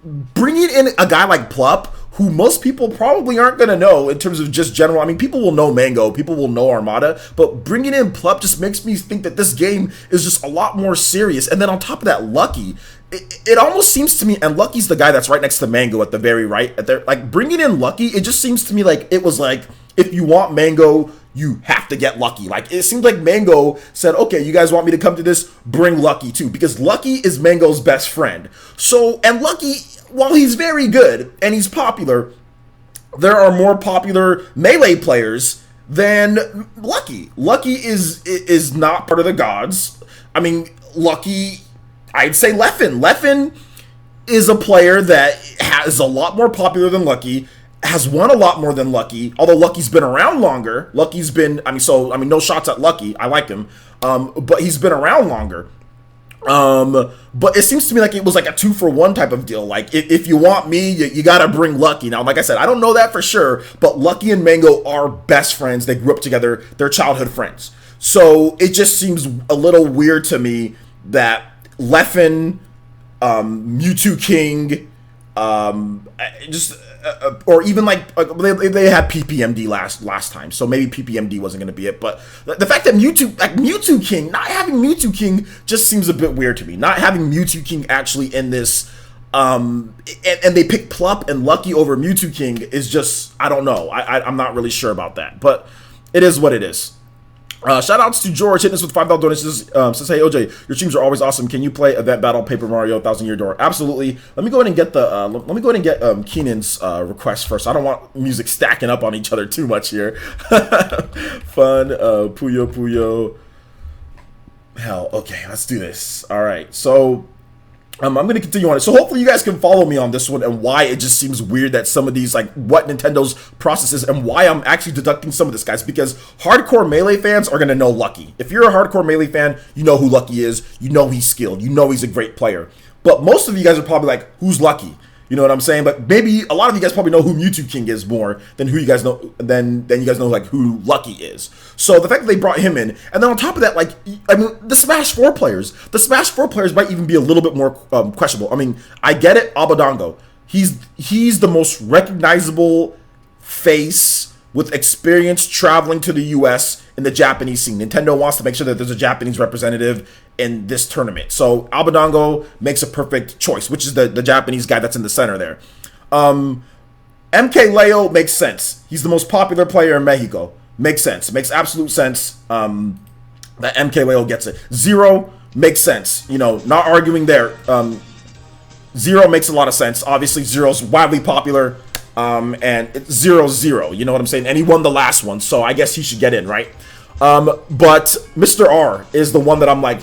bringing in a guy like Plup, who most people probably aren't going to know in terms of just general. I mean, people will know Mango, people will know Armada, but bringing in Plup just makes me think that this game is just a lot more serious. And then on top of that, Lucky, it almost seems to me, and Lucky's the guy that's right next to Mango at the very right, like bringing in Lucky, it just seems to me like it was like, if you want Mango, you have to get Lucky. Like, it seems like Mango said, okay, you guys want me to come to this? Bring Lucky too, because Lucky is Mango's best friend. So, and Lucky, while he's very good and he's popular, there are more popular Melee players than Lucky. Lucky is not part of the gods. I mean, Lucky, I'd say Leffen. Leffen is a player that is a lot more popular than Lucky, has won a lot more than Lucky, although Lucky's been around longer. Lucky's been, no shots at Lucky. I like him. But he's been around longer. But it seems to me like it was like a 2-for-1 type of deal. Like, if you want me, you gotta bring Lucky. Now, like I said, I don't know that for sure, but Lucky and Mango are best friends. They grew up together. They're childhood friends. So it just seems a little weird to me that Leffen, Mewtwo King, or even like they had PPMD last time, so maybe PPMD wasn't going to be it. But the fact that Mewtwo King, not having Mewtwo King just seems a bit weird to me. Not having Mewtwo King actually in this, and they picked Plup and Lucky over Mewtwo King is just, I don't know. I'm not really sure about that, but it is what it is. Shout outs to George hitting us with $5 donations. Says, hey OJ, your streams are always awesome. Can you play Event Battle Paper Mario 1000 Year Door? Absolutely. Let me go ahead and get Keenan's request first. I don't want music stacking up on each other too much here. Fun Puyo Puyo. Hell, okay, let's do this. All right, so I'm going to continue on it. So hopefully you guys can follow me on this one and why it just seems weird that some of these, like, what Nintendo's process is and why I'm actually deducting some of this, guys, because hardcore Melee fans are going to know Lucky. If you're a hardcore Melee fan, you know who Lucky is. You know he's skilled. You know he's a great player. But most of you guys are probably like, who's Lucky? You know what I'm saying? But maybe a lot of you guys probably know who Mewtwo King is more than who you guys know, than you guys know, like, who Lucky is. So the fact that they brought him in, and then on top of that, like, I mean, the Smash 4 players might even be a little bit more questionable. I mean, I get it, Abadango. He's the most recognizable face with experience traveling to the US in the Japanese scene. Nintendo wants to make sure that there's a Japanese representative in this tournament. So Abadango makes a perfect choice, which is the Japanese guy that's in the center there. MK Leo makes sense. He's the most popular player in Mexico. Makes sense. Makes absolute sense that MK Leo gets it. Zero, makes sense. You know, not arguing there. Zero makes a lot of sense. Obviously, Zero's widely popular, and it's 0-0. You know what I'm saying? And he won the last one, so I guess he should get in, right? But Mr. R is the one that I'm like,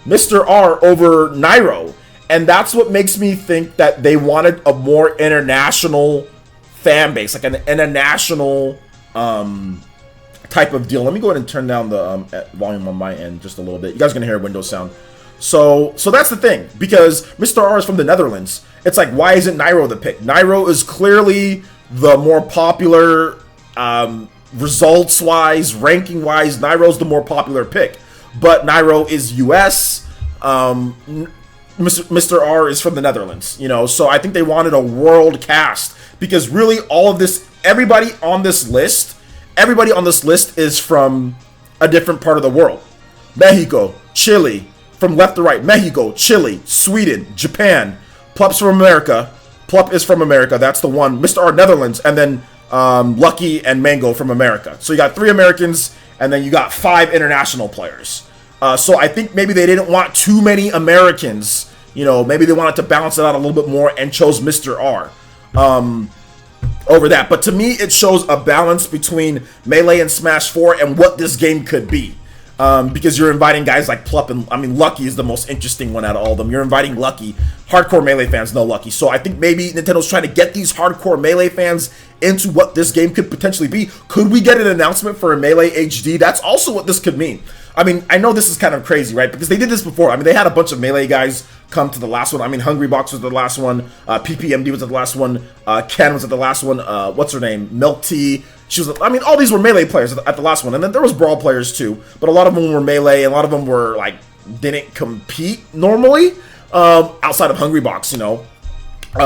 Mr. R over Nairo. And that's what makes me think that they wanted a more international fan base, like an international type of deal. Let me go ahead and turn down the volume on my end just a little bit. You guys are going to hear a Windows sound. So that's the thing, because Mr. R is from the Netherlands. It's like, why isn't Nairo the pick? Nairo is clearly the more popular, results-wise, ranking-wise. Nairo's the more popular pick. But Nairo is US. Mr. R is from the Netherlands, you know, so I think they wanted a world cast, because really all of this, everybody on this list is from a different part of the world. Mexico, Chile, from left to right, Mexico, Chile, Sweden, Japan. Plup's from America. Plup is from America, that's the one. Mr. R, Netherlands, and then Lucky and Mango from America. So you got 3 Americans, and then you got 5 international players. So I think maybe they didn't want too many Americans. You know, maybe they wanted to balance it out a little bit more and chose Mr. R over that. But to me, it shows a balance between Melee and Smash 4 and what this game could be. Because you're inviting guys like Plup and, I mean, Lucky is the most interesting one out of all of them. You're inviting Lucky. Hardcore Melee fans know Lucky. So I think maybe Nintendo's trying to get these hardcore Melee fans into what this game could potentially be. Could we get an announcement for a Melee HD? That's also what this could mean. I mean, I know this is kind of crazy, right? Because they did this before. I mean, they had a bunch of Melee guys come to the last one. I mean, Hungrybox was the last one. PPMD was at the last one. Ken was at the last one. What's her name? Milk Tea. She was. I mean, all these were Melee players at the last one. And then there was Brawl players too. But a lot of them were Melee. And a lot of them were, like, didn't compete normally. Outside of Hungrybox, you know.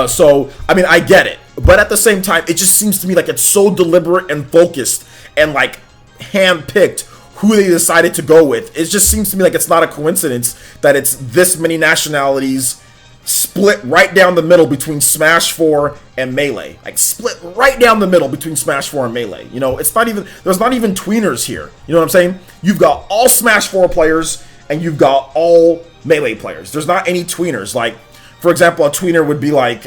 So, I mean, I get it. But at the same time, it just seems to me like it's so deliberate and focused and, like, hand-picked who they decided to go with. It just seems to me like it's not a coincidence that it's this many nationalities split right down the middle between Smash 4 and Melee. Like, split right down the middle between Smash 4 and Melee. You know, it's not even, there's not even tweeners here. You know what I'm saying? You've got all Smash 4 players and you've got all Melee players. There's not any tweeners. Like, for example, a tweener would be like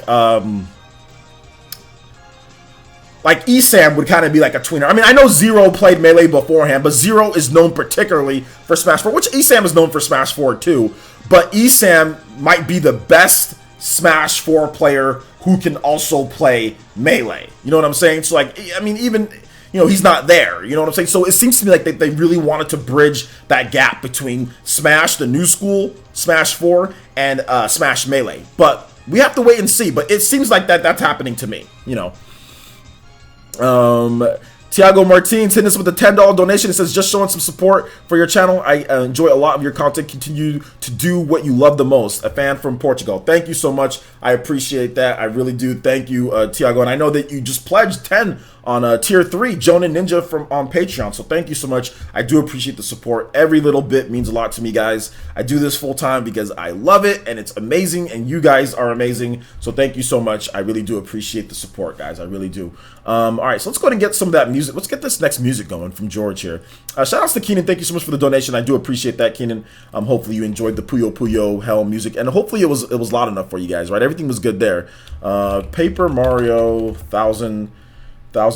ESAM would kind of be like a tweener. I mean, I know Zero played Melee beforehand, but Zero is known particularly for Smash 4, which ESAM is known for Smash 4 too. But ESAM might be the best Smash 4 player who can also play Melee. You know what I'm saying? So, like, I mean, even, you know, he's not there. You know what I'm saying? So it seems to me like they really wanted to bridge that gap between Smash, the new school, Smash 4, and Smash Melee. But we have to wait and see. But it seems like that's happening to me, you know. Tiago Martins hitting us with a $10 donation. It says, just showing some support for your channel. I enjoy a lot of your content. Continue to do what you love the most. A fan from Portugal. Thank you so much. I appreciate that. I really do. Thank you, Tiago. And I know that you just pledged 10 on tier 3, Jonan Ninja on Patreon. So thank you so much. I do appreciate the support. Every little bit means a lot to me, guys. I do this full time because I love it and it's amazing and you guys are amazing. So thank you so much. I really do appreciate the support, guys. I really do. All right, so let's go ahead and get some of that music. Let's get this next music going from George here. Shout outs to Keenan. Thank you so much for the donation. I do appreciate that, Keenan. Hopefully you enjoyed the Puyo Puyo Hell music, and hopefully it was loud enough for you guys, right? Everything was good there. Paper Mario Thousand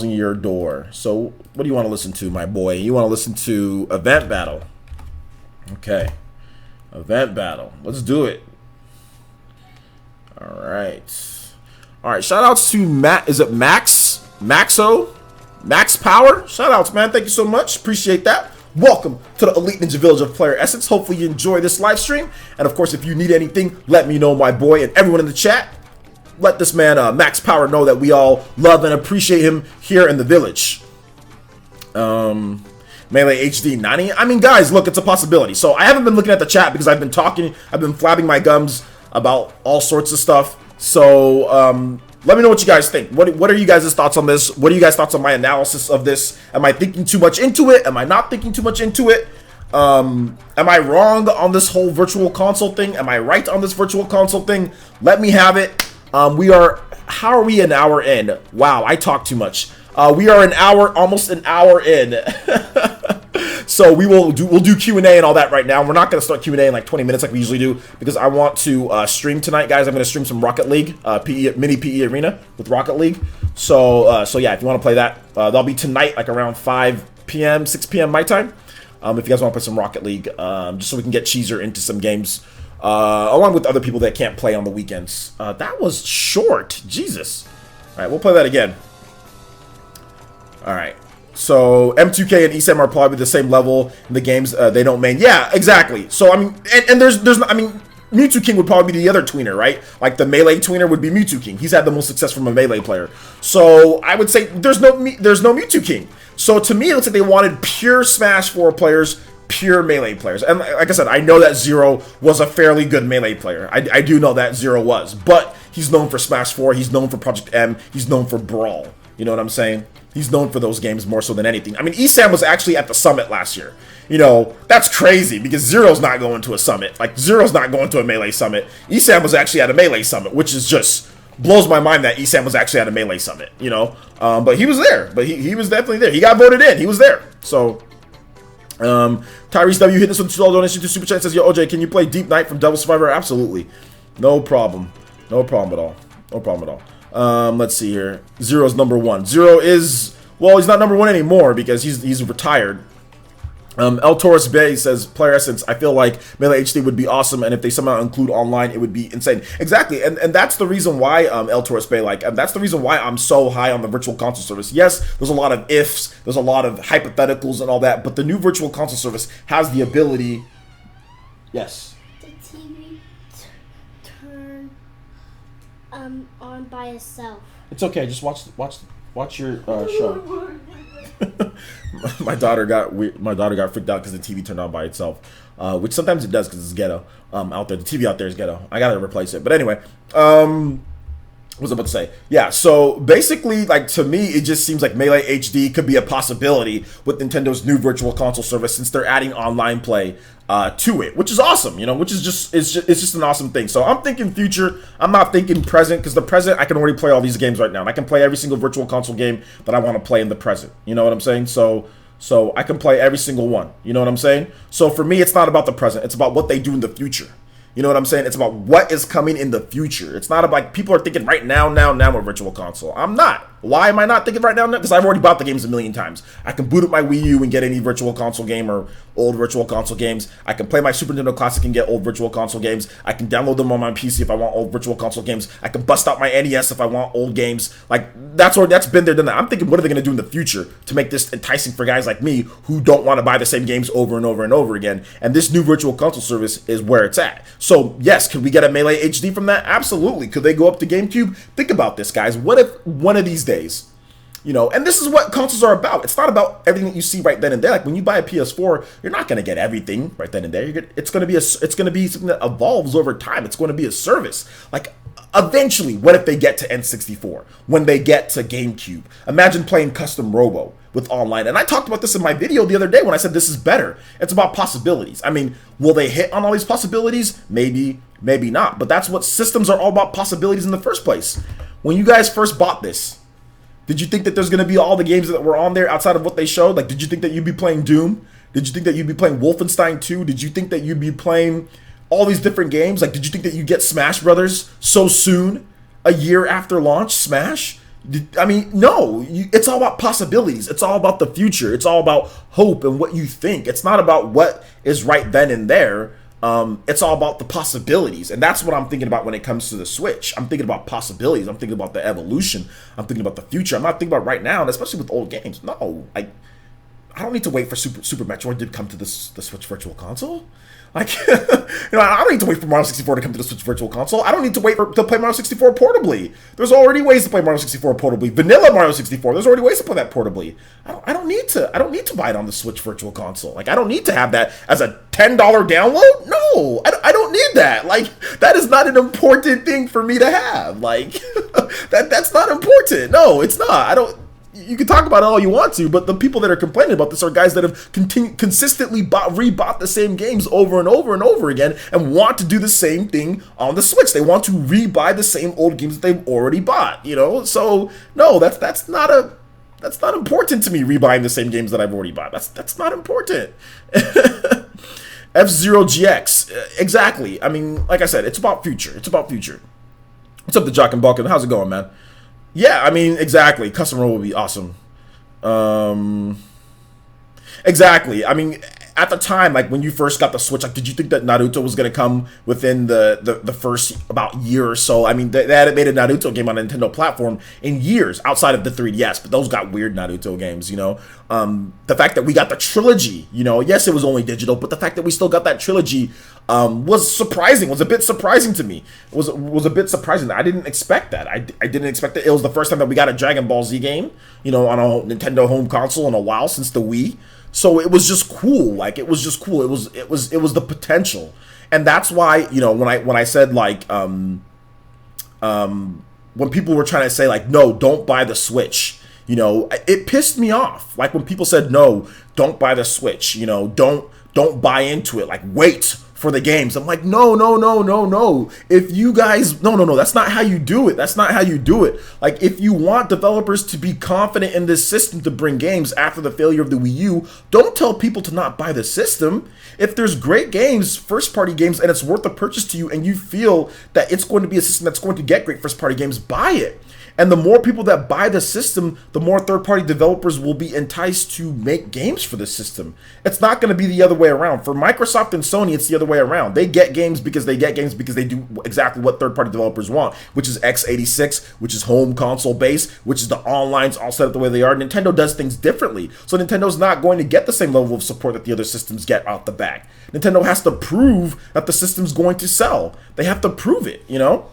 Year Door. So what do you want to listen to, my boy? You want to listen to Event Battle? Okay, Event Battle. Let's do it. All right. Shout outs to Matt. Is it Maxo? Max Power? Shout outs, man. Thank you so much. Appreciate that. Welcome to the Elite Ninja Village of Player Essence. Hopefully you enjoy this live stream. And of course, if you need anything, let me know, my boy, and everyone in the chat. Let this man, Max Power, know that we all love and appreciate him here in the village. Melee HD 90. I mean, guys, look, it's a possibility. So I haven't been looking at the chat because I've been talking. I've been flabbing my gums about all sorts of stuff. So, let me know what you guys think. What are you guys' thoughts on this? What are you guys' thoughts on my analysis of this? Am I thinking too much into it? Am I not thinking too much into it? Am I wrong on this whole virtual console thing? Am I right on this virtual console thing? Let me have it. How are we an hour in? Wow, I talk too much. We are almost an hour in. So we'll do Q&A and all that right now. We're not going to start Q&A in like 20 minutes like we usually do because I want to stream tonight, guys. I'm going to stream some Rocket League, mini PE Arena with Rocket League. So yeah, if you want to play that, that'll be tonight, like around 5 p.m., 6 p.m. my time. If you guys want to play some Rocket League, just so we can get Cheezer into some games, along with other people that can't play on the weekends. That was short. Jesus. All right, we'll play that again. All right. So M2K and ESAM are probably the same level in the games they don't main. Yeah, exactly. So I mean, and there's I mean, Mewtwo King would probably be the other tweener, right? Like the melee tweener would be Mewtwo King. He's had the most success from a melee player. So I would say there's no Mewtwo King. So to me, it looks like they wanted pure Smash 4 players, pure melee players. And like I said, I know that Zero was a fairly good melee player. I do know that Zero was, but he's known for Smash 4. He's known for Project M. He's known for Brawl. You know what I'm saying? He's known for those games more so than anything. I mean, ESAM was actually at the Summit last year. You know, that's crazy because Zero's not going to a Summit. Like, Zero's not going to a Melee Summit. ESAM was actually at a Melee Summit, which is just blows my mind that ESAM was actually at a Melee Summit, you know? But he was there. But he was definitely there. He got voted in. He was there. So, Tyrese W. hit us with $2 donation to Super Chat. Says, yo, OJ, can you play Deep Night from Devil Survivor? Absolutely. No problem. No problem at all. No problem at all. Let's see here. Zero's #1. Zero is, well, he's not #1 anymore because he's retired. El Torres Bay says, Player Essence, I feel like Melee HD would be awesome, and if they somehow include online, it would be insane. Exactly, and that's the reason why, El Torres Bay, like, and that's the reason why I'm so high on the Virtual Console service. Yes, there's a lot of ifs, there's a lot of hypotheticals and all that, but the new Virtual Console service has the ability... Yes? The TV turn on by itself. It's okay, just watch your show. My daughter got freaked out because the TV turned on by itself, which sometimes it does because it's ghetto out there. The TV out there is ghetto. I gotta replace it. But anyway, what was I about to say? Yeah, so basically, like, to me, it just seems like Melee HD could be a possibility with Nintendo's new Virtual Console service since they're adding online play to it, which is awesome, you know, which is it's just an awesome thing. So I'm thinking future, I'm not thinking present, because the present, I can already play all these games right now, and I can play every single Virtual Console game that I want to play in the present, you know what I'm saying? So I can play every single one, you know what I'm saying? So for me, it's not about the present, it's about what they do in the future. You know what I'm saying? It's about what is coming in the future. It's not about, people are thinking right now with Virtual Console. I'm not. Why am I not thinking right now? Because I've already bought the games a million times. I can boot up my Wii U and get any Virtual Console game or old Virtual Console games. I can play my Super Nintendo Classic and get old Virtual Console games. I can download them on my PC if I want old Virtual Console games. I can bust out my NES if I want old games. Like, that's been there, done that. I'm thinking, what are they going to do in the future to make this enticing for guys like me who don't want to buy the same games over and over and over again? And this new Virtual Console service is where it's at. So, yes, could we get a Melee HD from that? Absolutely. Could they go up to GameCube? Think about this, guys. What if one of these days, you know, and this is what consoles are about. It's not about everything that you see right then and there. Like, when you buy a PS4, you're not going to get everything right then and there. It's going to be something that evolves over time. It's going to be a service. Like, eventually, what if they get to N64? When they get to GameCube? Imagine playing Custom Robo with online. And I talked about this in my video the other day when I said this is better. It's about possibilities. I mean, will they hit on all these possibilities? Maybe, maybe not. But that's what systems are all about, possibilities in the first place. When you guys first bought this, did you think that there's going to be all the games that were on there outside of what they showed? Like, did you think that you'd be playing Doom? Did you think that you'd be playing Wolfenstein 2? Did you think that you'd be playing all these different games? Like, did you think that you'd get Smash Brothers so soon, a year after launch? Smash? I mean, no. It's all about possibilities. It's all about the future. It's all about hope and what you think. It's not about what is right then and there. It's all about the possibilities, and that's what I'm thinking about when it comes to the Switch. I'm thinking about possibilities. I'm thinking about the evolution. I'm thinking about the future. I'm not thinking about right now, and especially with old games. No, I don't need to wait for Super Metroid to come to the Switch Virtual Console. Like, you know, I don't need to wait for Mario 64 to come to the Switch Virtual Console. I don't need to wait to play Mario 64 portably. There's already ways to play Mario 64 portably. Vanilla Mario 64. There's already ways to play that portably. I don't need to buy it on the Switch Virtual Console. Like, I don't need to have that as a $10 download. No, I don't need that. Like, that is not an important thing for me to have. Like, that's not important. No, it's not. You can talk about it all you want to, but the people that are complaining about this are guys that have consistently rebought the same games over and over and over again and want to do the same thing on the Switch. They want to rebuy the same old games that they've already bought, you know? So, no, that's not a That's not important to me. Rebuying the same games that I've already bought. That's not important. F-Zero GX. Exactly. I mean, like I said, it's about future. It's about future. What's up, the Jock and Balkan? How's it going, man? Yeah, I mean, exactly. Custom role would be awesome. Exactly. I mean, at the time, like when you first got the Switch, like, did you think that Naruto was gonna come within the first about year or so? I mean, they hadn't made a Naruto game on a Nintendo platform in years outside of the 3DS, but those got weird Naruto games, you know. The fact that we got the trilogy, you know, yes, it was only digital, but the fact that we still got that trilogy was surprising. Was a bit surprising to me. Was a bit surprising. I didn't expect that. I didn't expect that. It was the first time that we got a Dragon Ball Z game, you know, on a Nintendo home console in a while since the Wii. So it was just cool. Like, it was just cool. It was the potential. And that's why, you know, when I said like when people were trying to say like, no, don't buy the Switch, you know, it pissed me off. Like when people said, no, don't buy the Switch, you know, don't buy into it. Like, wait for the games. I'm like, no. If you guys, no, that's not how you do it. That's not how you do it. Like, if you want developers to be confident in this system to bring games after the failure of the Wii U, don't tell people to not buy the system. If there's great games, first-party games, and it's worth the purchase to you, and you feel that it's going to be a system that's going to get great first-party games, buy it. And the more people that buy the system, the more third-party developers will be enticed to make games for the system. It's not going to be the other way around. For Microsoft and Sony, it's the other way around. They get games because they do exactly what third-party developers want, which is x86, which is home console base, which is the onlines all set up the way they are. Nintendo does things differently. So Nintendo's not going to get the same level of support that the other systems get out the back. Nintendo has to prove that the system's going to sell. They have to prove it, you know?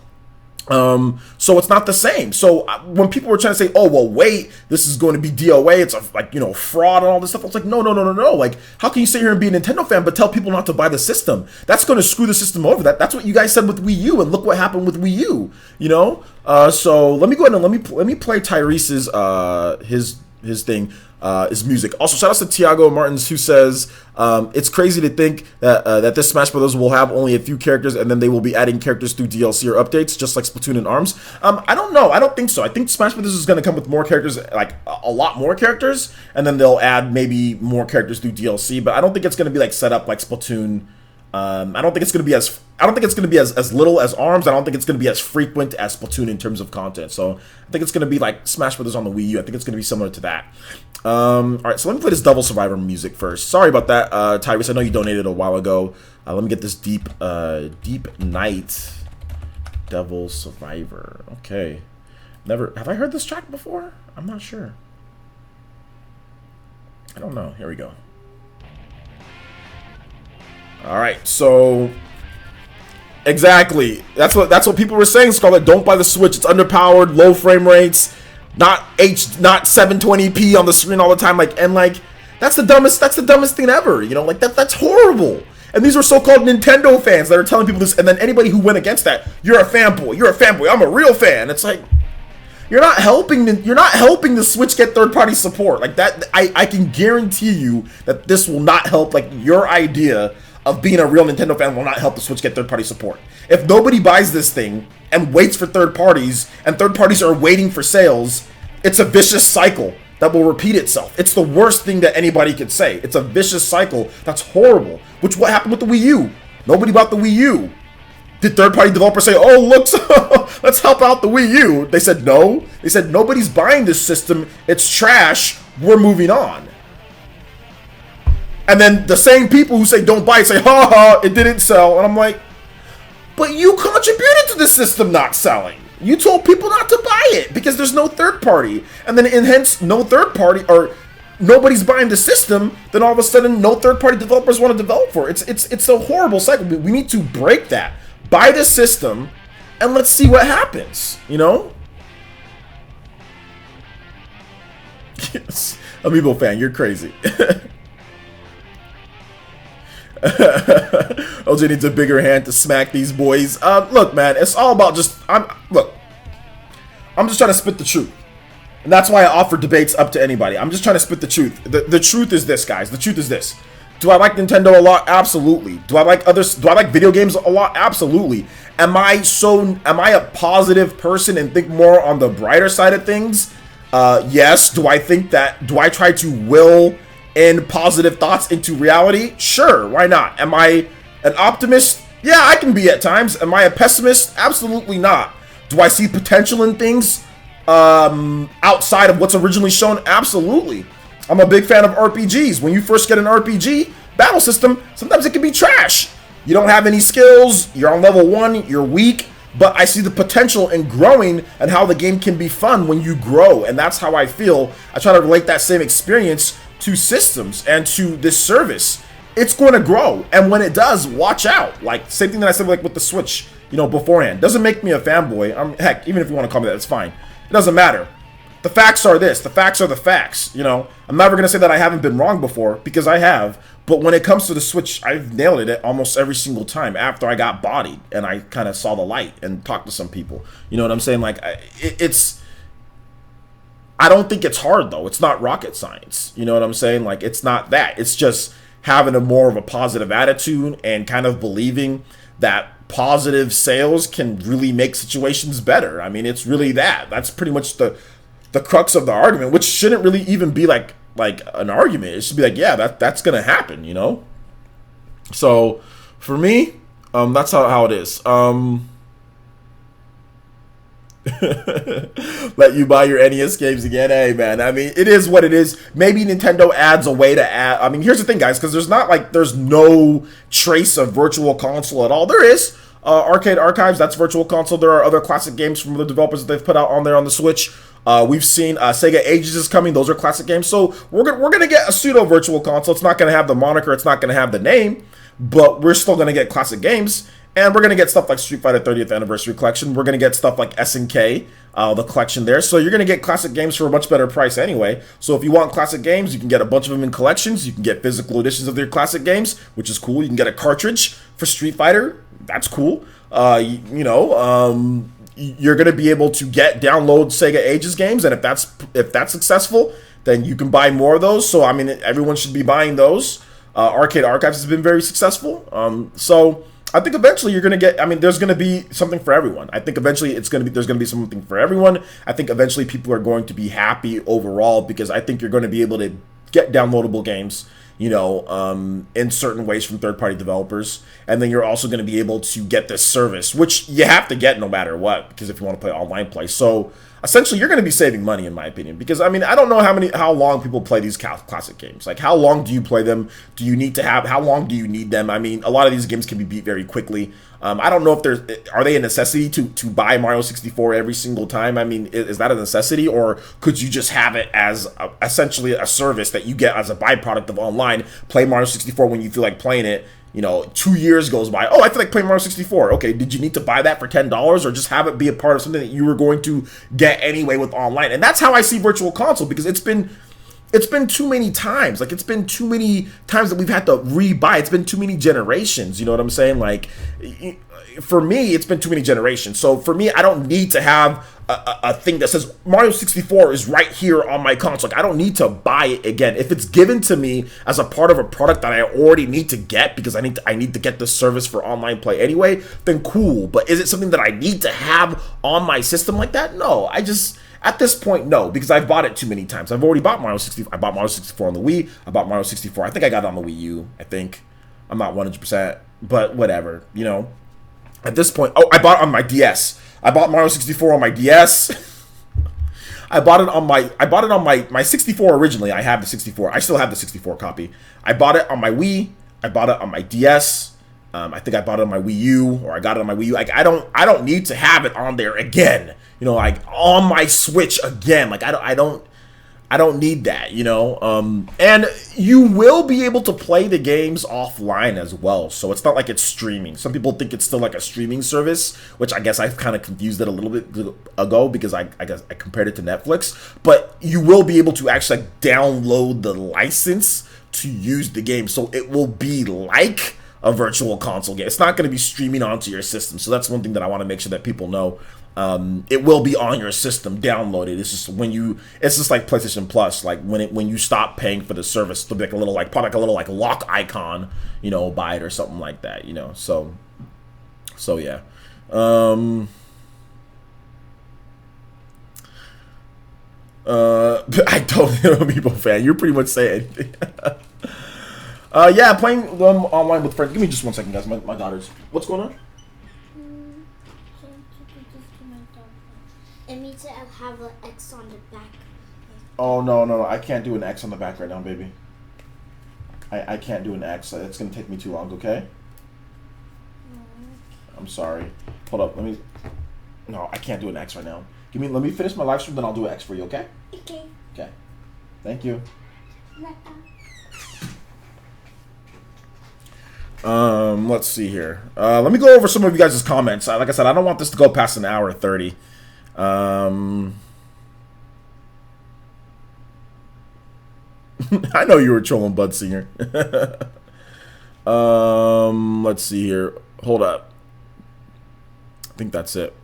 So it's not the same. So when people were trying to say, oh, well, wait, this is going to be DOA, it's like, you know, fraud and all this stuff, I was like, no. Like, how can you sit here and be a Nintendo fan but tell people not to buy the system? That's going to screw the system over. That's what you guys said with Wii U, and look what happened with Wii U, you know? So let me go ahead and let me play Tyrese's his thing. Is music. Also, shout out to Tiago Martins, who says it's crazy to think that this Smash Brothers will have only a few characters and then they will be adding characters through DLC or updates, just like Splatoon and ARMS. I don't know. I don't think so. I think Smash Brothers is going to come with more characters, like a lot more characters, and then they'll add maybe more characters through DLC. But I don't think it's going to be like set up like Splatoon. I don't think it's going to be as little as ARMS. I don't think it's going to be as frequent as Splatoon in terms of content. So I think it's going to be like Smash Brothers on the Wii U. I think it's going to be similar to that. All right, so let me play this Devil Survivor music first. Sorry about that, Tyrese. I know you donated a while ago. Let me get this Deep Night Devil Survivor. Okay, have I heard this track before? I'm not sure. I don't know. Here we go. All right, so exactly. That's what people were saying, Scarlett. Don't buy the Switch. It's underpowered, low frame rates, not 720p on the screen all the time. Like, and like that's the dumbest thing ever. You know, like that's horrible. And these were so-called Nintendo fans that are telling people this, and then anybody who went against that, you're a fanboy. You're a fanboy. I'm a real fan. It's like you're not helping the Switch get third-party support. Like that, I can guarantee you that this will not help. Like your idea of being a real Nintendo fan will not help the Switch get third-party support. If nobody buys this thing and waits for third parties, and third parties are waiting for sales, it's a vicious cycle that will repeat itself. It's the worst thing that anybody could say. It's a vicious cycle that's horrible. Which what happened with the Wii U? Nobody bought the Wii U. Did third-party developers say, oh, look, let's help out the Wii U? They said no. They said nobody's buying this system. It's trash. We're moving on. And then the same people who say don't buy it say, ha, it didn't sell. And I'm like, but you contributed to the system not selling. You told people not to buy it because there's no third party. And then hence no third party, or nobody's buying the system, then all of a sudden no third party developers want to develop for it. It's a horrible cycle. We need to break that. Buy the system and let's see what happens, you know? Yes. Amiibo fan, you're crazy. OJ needs a bigger hand to smack these boys. Look, man, it's all about just I'm just trying to spit the truth. And that's why I offer debates up to anybody. I'm just trying to spit the truth. The truth is this, guys. The truth is this. Do I like Nintendo a lot? Absolutely. Do I like video games a lot? Absolutely. Am I a positive person and think more on the brighter side of things? Yes. Do I think that? Do I try to will in positive thoughts into reality? Sure. Why not? Am I an optimist? Yeah, I can be at times. Am I a pessimist? Absolutely not. Do I see potential in things outside of what's originally shown? Absolutely. I'm a big fan of RPGs. When you first get an RPG battle system, sometimes it can be trash. You don't have any skills, you're on level 1, you're weak, but I see the potential in growing and how the game can be fun when you grow, and that's how I feel. I try to relate that same experience to systems and to this service. It's going to grow, and when it does, watch out. Like, same thing that I said like with the Switch, beforehand. Doesn't make me a fanboy. Heck, even if you want to call me that, it's fine. It doesn't matter. The facts are this. The facts are the facts, I'm never going to say that I haven't been wrong before, because I have. But when it comes to the Switch, I've nailed it almost every single time after I got bodied and I kind of saw the light and talked to some people. You know what I'm saying? Like, I don't think it's hard, though. It's not rocket science. You know what I'm saying? Like, it's not that. It's just having a more of a positive attitude and kind of believing that positive sales can really make situations better. I mean, it's really that. That's pretty much the crux of the argument, which shouldn't really even be like an argument. It should be like, yeah, that's gonna happen, So for me, that's how it is. Let you buy your NES games again. Hey man, I mean, it is what it is. Maybe Nintendo adds a way to add. I mean, here's the thing, guys, because there's no trace of Virtual Console at all. There is Arcade Archives. That's Virtual Console. There are other classic games from the developers that they've put out on there on the Switch. We've seen Sega Ages is coming. Those are classic games. So we're gonna get a pseudo Virtual Console. It's not gonna have the moniker. It's not gonna have the name, but we're still gonna get classic games. And we're going to get stuff like Street Fighter 30th Anniversary Collection. We're going to get stuff like SNK, the collection there. So you're going to get classic games for a much better price anyway. So if you want classic games, you can get a bunch of them in collections. You can get physical editions of their classic games, which is cool. You can get a cartridge for Street Fighter. That's cool. You're going to be able to download Sega Ages games. And if that's successful, then you can buy more of those. So, I mean, everyone should be buying those. Arcade Archives has been very successful. So I think eventually you're going to get, I mean, there's going to be something for everyone. I think eventually there's going to be something for everyone. I think eventually people are going to be happy overall, because I think you're going to be able to get downloadable games, in certain ways from third-party developers. And then you're also going to be able to get this service, which you have to get no matter what, because if you want to play online play. So essentially you're going to be saving money, in my opinion, because I mean, I don't know how long people play these classic games. Like, how long do you play them? How long do you need them? I mean, a lot of these games can be beat very quickly. I don't know if are they a necessity to buy Mario 64 every single time? I mean, is that a necessity, or could you just have it as essentially a service that you get as a byproduct of online? Play Mario 64 when you feel like playing it. 2 years goes by. Oh, I feel like playing Mario 64. Okay, did you need to buy that for $10, or just have it be a part of something that you were going to get anyway with online? And that's how I see Virtual Console, because it's been too many times. Like, it's been too many times that we've had to rebuy. It's been too many generations. You know what I'm saying? Like, for me, it's been too many generations. So for me, I don't need to have a thing that says Mario 64 is right here on my console. Like, I don't need to buy it again. If it's given to me as a part of a product that I already need to get, because I need to get the service for online play anyway, then cool. But is it something that I need to have on my system like that? No, at this point, no, because I've bought it too many times. I've already bought Mario 64. I bought Mario 64 on the Wii. I bought Mario 64. I think I got it on the Wii U. I think. I'm not 100%, but whatever. At this point, I bought it on my DS. I bought Mario 64 on my DS. I bought it on my 64 originally. I have the 64. I still have the 64 copy. I bought it on my Wii. I bought it on my DS. I think I bought it on my Wii U, or I got it on my Wii U. Like, I don't need to have it on there again. Like, on my Switch again. Like, I don't need that, and you will be able to play the games offline as well. So it's not like it's streaming. Some people think it's still like a streaming service, which I guess I've kind of confused it a little bit ago, because I guess I compared it to Netflix. But you will be able to actually download the license to use the game. So it will be like a Virtual Console game. It's not going to be streaming onto your system. So that's one thing that I want to make sure that people know. It will be on your system, downloaded. It's just like PlayStation Plus. Like, when you stop paying for the service, there'll be like a little lock icon, by it or something like that, So yeah. I don't know people fan. You're pretty much saying. Yeah, playing them online with friends. Give me just 1 second, guys. My daughters. What's going on? It means to have an X on the back. Oh no! I can't do an X on the back right now, baby. I can't do an X. It's gonna take me too long. Okay. I'm sorry. Hold up. Let me. No, I can't do an X right now. Let me finish my live stream, then I'll do an X for you. Okay. Okay. Okay. Thank you. Let's see here. Let me go over some of you guys' comments. Like I said, I don't want this to go past an hour 30. I know you were trolling Bud Singer. Let's see here. Hold up. I think that's it.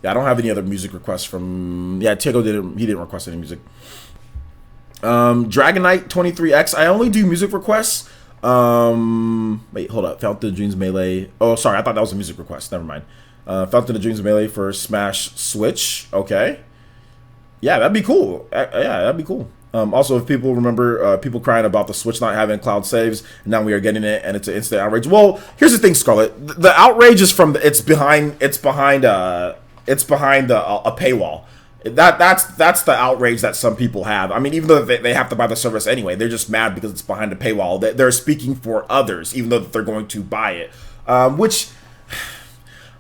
Yeah, I don't have any other music requests from. Yeah, Tiago didn't request any music. Dragonite 23X. I only do music requests. Wait, hold up. Fountain of Dreams Melee. Oh, sorry, I thought that was a music request. Never mind. Fountain of Dreams Melee for Smash Switch. Okay. Yeah, that'd be cool. Yeah, that'd be cool. Also, if people remember, people crying about the Switch not having cloud saves, and now we are getting it, and it's an instant outrage. Well, here's the thing, Scarlett. The outrage is from it's behind a paywall. That's the outrage that some people have. I mean, even though they have to buy the service anyway, they're just mad because it's behind a paywall. They're speaking for others, even though they're going to buy it. Which,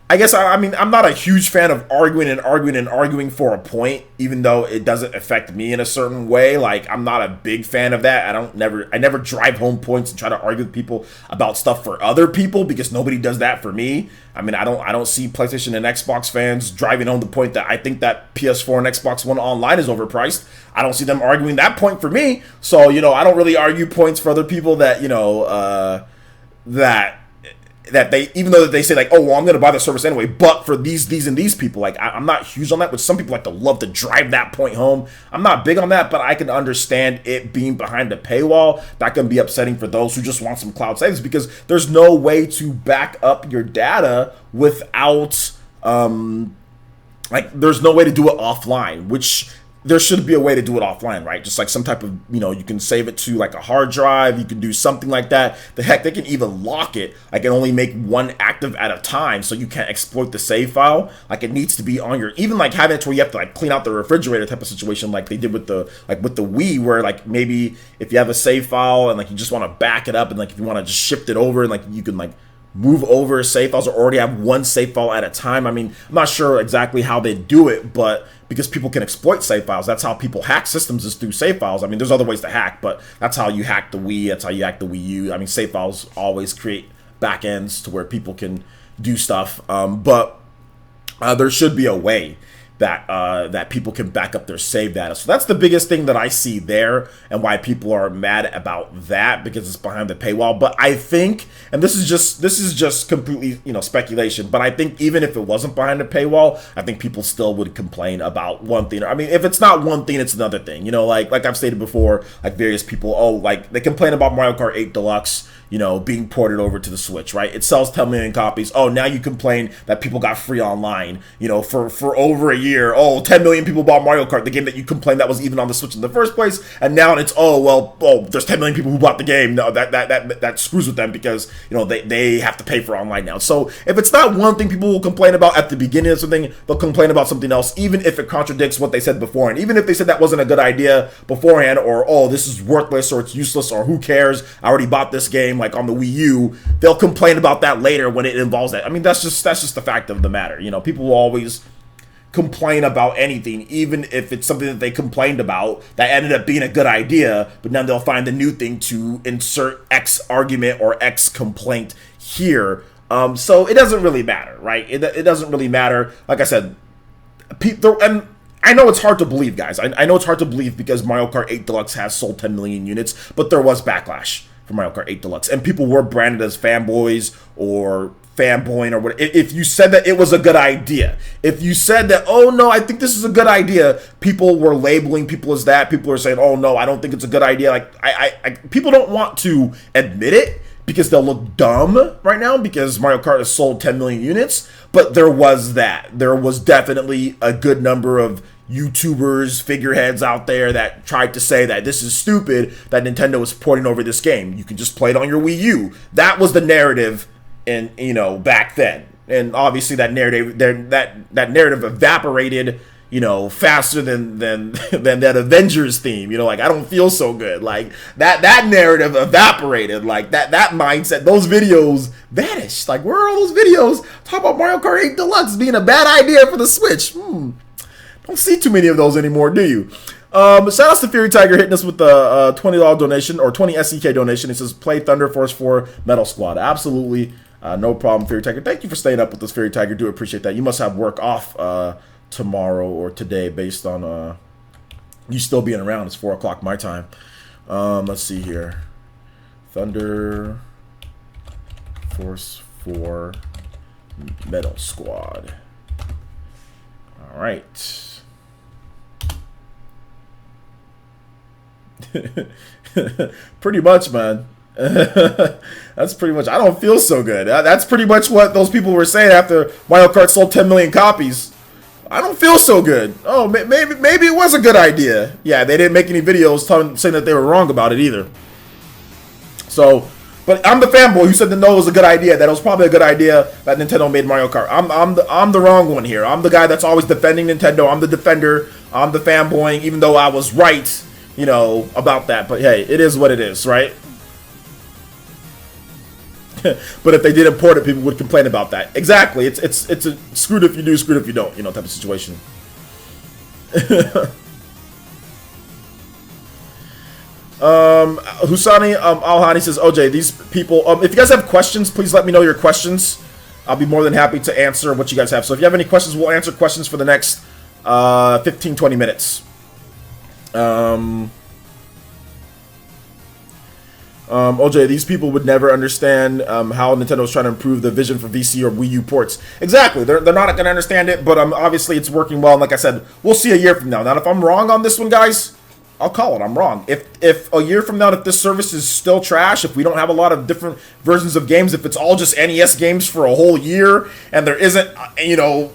I guess, I mean, I'm not a huge fan of arguing for a point, even though it doesn't affect me in a certain way. Like, I'm not a big fan of that. I never drive home points and try to argue with people about stuff for other people because nobody does that for me. I mean, I don't see PlayStation and Xbox fans driving home the point that I think that PS4 and Xbox One online is overpriced. I don't see them arguing that point for me. So, I don't really argue points for other people that, that they, even though they say like, oh, well, I'm going to buy the service anyway, but for these and these people, like, I'm not huge on that, but some people like to love to drive that point home. I'm not big on that, but I can understand it being behind a paywall. That can be upsetting for those who just want some cloud saves because there's no way to back up your data without, there's no way to do it offline, which there should be a way to do it offline, right? Just like some type of, you can save it to like a hard drive. You can do something like that. The heck, they can even lock it. I can only make one active at a time, so you can't exploit the save file. Like, it needs to be on your, even like having it to where you have to like clean out the refrigerator type of situation, like they did with the Wii, where like maybe if you have a save file and like you just want to back it up and like if you want to just shift it over and like you can like move over save files or already have one save file at a time. I mean, I'm not sure exactly how they do it, but because people can exploit save files, that's how people hack systems, is through save files. I mean, there's other ways to hack, but that's how you hack the Wii, that's how you hack the Wii U. I mean, save files always create backends to where people can do stuff, but there should be a way that people can back up their save data. So that's the biggest thing that I see there and why people are mad about that, because it's behind the paywall. But I think, and this is just completely, speculation, but I think even if it wasn't behind the paywall, I think people still would complain about one thing. I mean, if it's not one thing, it's another thing. Like I've stated before, like various people, like they complain about Mario Kart 8 Deluxe, being ported over to the Switch, right? It sells 10 million copies. Oh, now you complain that people got free online, for over a year. Oh, 10 million people bought Mario Kart, the game that you complained that was even on the Switch in the first place. And now it's, there's 10 million people who bought the game. No, that screws with them because, they have to pay for online now. So if it's not one thing people will complain about at the beginning of something, they'll complain about something else, even if it contradicts what they said before. And even if they said that wasn't a good idea beforehand, or, oh, this is worthless, or it's useless, or who cares, I already bought this game, like on the Wii U, they'll complain about that later when it involves that. I mean, that's just the fact of the matter. People will always complain about anything, even if it's something that they complained about that ended up being a good idea, but now they'll find a new thing to insert X argument or X complaint here. So it doesn't really matter, right? It doesn't really matter. Like I said, and I know it's hard to believe, guys. I know it's hard to believe because Mario Kart 8 Deluxe has sold 10 million units, but there was backlash for Mario Kart 8 Deluxe, and people were branded as fanboys or fanboying or what. If you said that it was a good idea, if you said that, oh no, I think this is a good idea, people were labeling people as that. People are saying, oh no, I don't think it's a good idea. Like I people don't want to admit it because they'll look dumb right now because Mario Kart has sold 10 million units, but there was definitely a good number of YouTubers, figureheads out there that tried to say that this is stupid that Nintendo is porting over this game. You can just play it on your Wii U. That was the narrative, in back then. And obviously that narrative that narrative evaporated, faster than that Avengers theme. Like, I don't feel so good. Like that narrative evaporated. Like that mindset, those videos vanished. Like, where are all those videos? Talk about Mario Kart 8 Deluxe being a bad idea for the Switch. Don't see too many of those anymore, do you? Shout out to Fury Tiger hitting us with the $20 donation or 20 SEK donation. He says, play Thunder Force 4 Metal Squad. Absolutely. No problem, Fury Tiger. Thank you for staying up with us, Fury Tiger. Do appreciate that. You must have work off tomorrow or today based on you still being around. It's 4 o'clock my time. Let's see here. Thunder Force 4 Metal Squad. All right. Pretty much, man. That's pretty much. I don't feel so good. That's pretty much what those people were saying after Mario Kart sold 10 million copies. I don't feel so good. Oh, maybe it was a good idea. Yeah, they didn't make any videos saying that they were wrong about it either. So, but I'm the fanboy who said that no, it was a good idea. That it was probably a good idea that Nintendo made Mario Kart. I'm the wrong one here. I'm the guy that's always defending Nintendo. I'm the defender. I'm the fanboy, even though I was right, about that. But hey, it is what it is, right? But if they did import it, people would complain about that. Exactly. It's a screwed if you do, screwed if you don't, type of situation. Husani Alhani says, OJ, these people, if you guys have questions, please let me know your questions. I'll be more than happy to answer what you guys have. So if you have any questions, we'll answer questions for the next 15-20 minutes. OJ, these people would never understand how Nintendo's trying to improve the vision for VC or Wii U ports. Exactly, they're not going to understand it, but obviously it's working well. And like I said, we'll see a year from now. Now, if I'm wrong on this one, guys, I'll call it. I'm wrong. If a year from now, if this service is still trash, if we don't have a lot of different versions of games, if it's all just NES games for a whole year, and there isn't,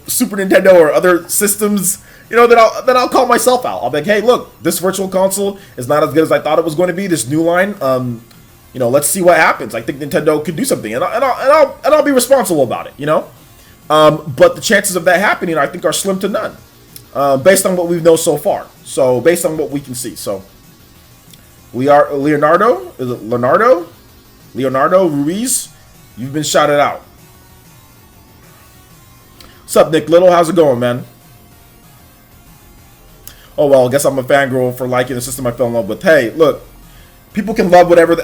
Super Nintendo or other systems, then I'll call myself out. I'll be like, hey, look, this virtual console is not as good as I thought it was going to be. This new line, let's see what happens. I think Nintendo could do something, and I'll be responsible about it, But the chances of that happening, I think, are slim to none, based on what we know so far. So based on what we can see. So we are Leonardo. Is it Leonardo? Leonardo Ruiz. You've been shouted out. What's up, Nick Little? How's it going, man? Oh well, I guess I'm a fangirl for liking the system I fell in love with. Hey, look. People can love whatever.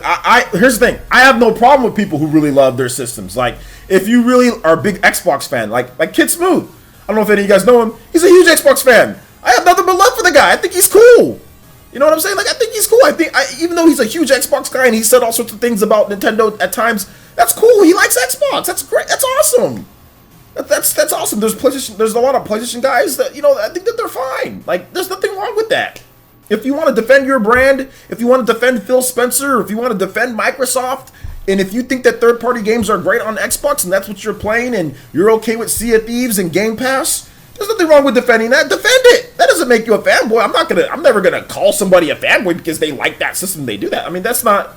Here's the thing. I have no problem with people who really love their systems. Like, if you really are a big Xbox fan, like Kid Smooth. I don't know if any of you guys know him. He's a huge Xbox fan. I have nothing but love for the guy. I think he's cool. You know what I'm saying? Like, I think he's cool. Even though he's a huge Xbox guy and he said all sorts of things about Nintendo at times, that's cool. He likes Xbox. That's great. That's awesome. That's awesome. There's a lot of PlayStation guys that, I think that they're fine. Like, there's nothing wrong with that. If you want to defend your brand, if you want to defend Phil Spencer, if you want to defend Microsoft, and if you think that third-party games are great on Xbox and that's what you're playing and you're okay with Sea of Thieves and Game Pass, there's nothing wrong with defending that. Defend it. That doesn't make you a fanboy. I'm never gonna call somebody a fanboy because they like that system. They do that. I mean, that's what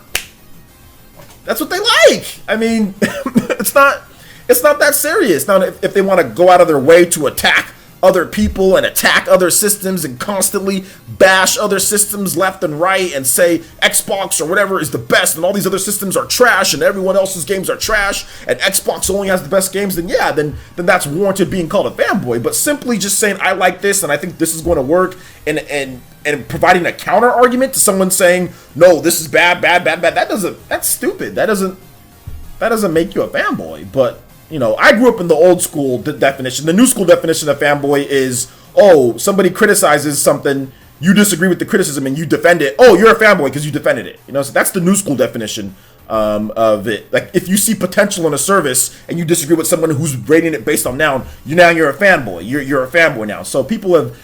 they like. I mean, it's not that serious. Now, if they want to go out of their way to attack other people and attack other systems and constantly bash other systems left and right and say Xbox or whatever is the best and all these other systems are trash and everyone else's games are trash and Xbox only has the best games, then yeah, then that's warranted being called a fanboy. But simply just saying I like this and I think this is going to work and providing a counter argument to someone saying no, this is bad, that's stupid. That doesn't make you a fanboy. But I grew up in the old school definition. The new school definition of fanboy is, oh, somebody criticizes something, you disagree with the criticism and you defend it. Oh, you're a fanboy because you defended it. So that's the new school definition of it. Like, if you see potential in a service and you disagree with someone who's rating it based on now you're a fanboy. You're a fanboy now. So people have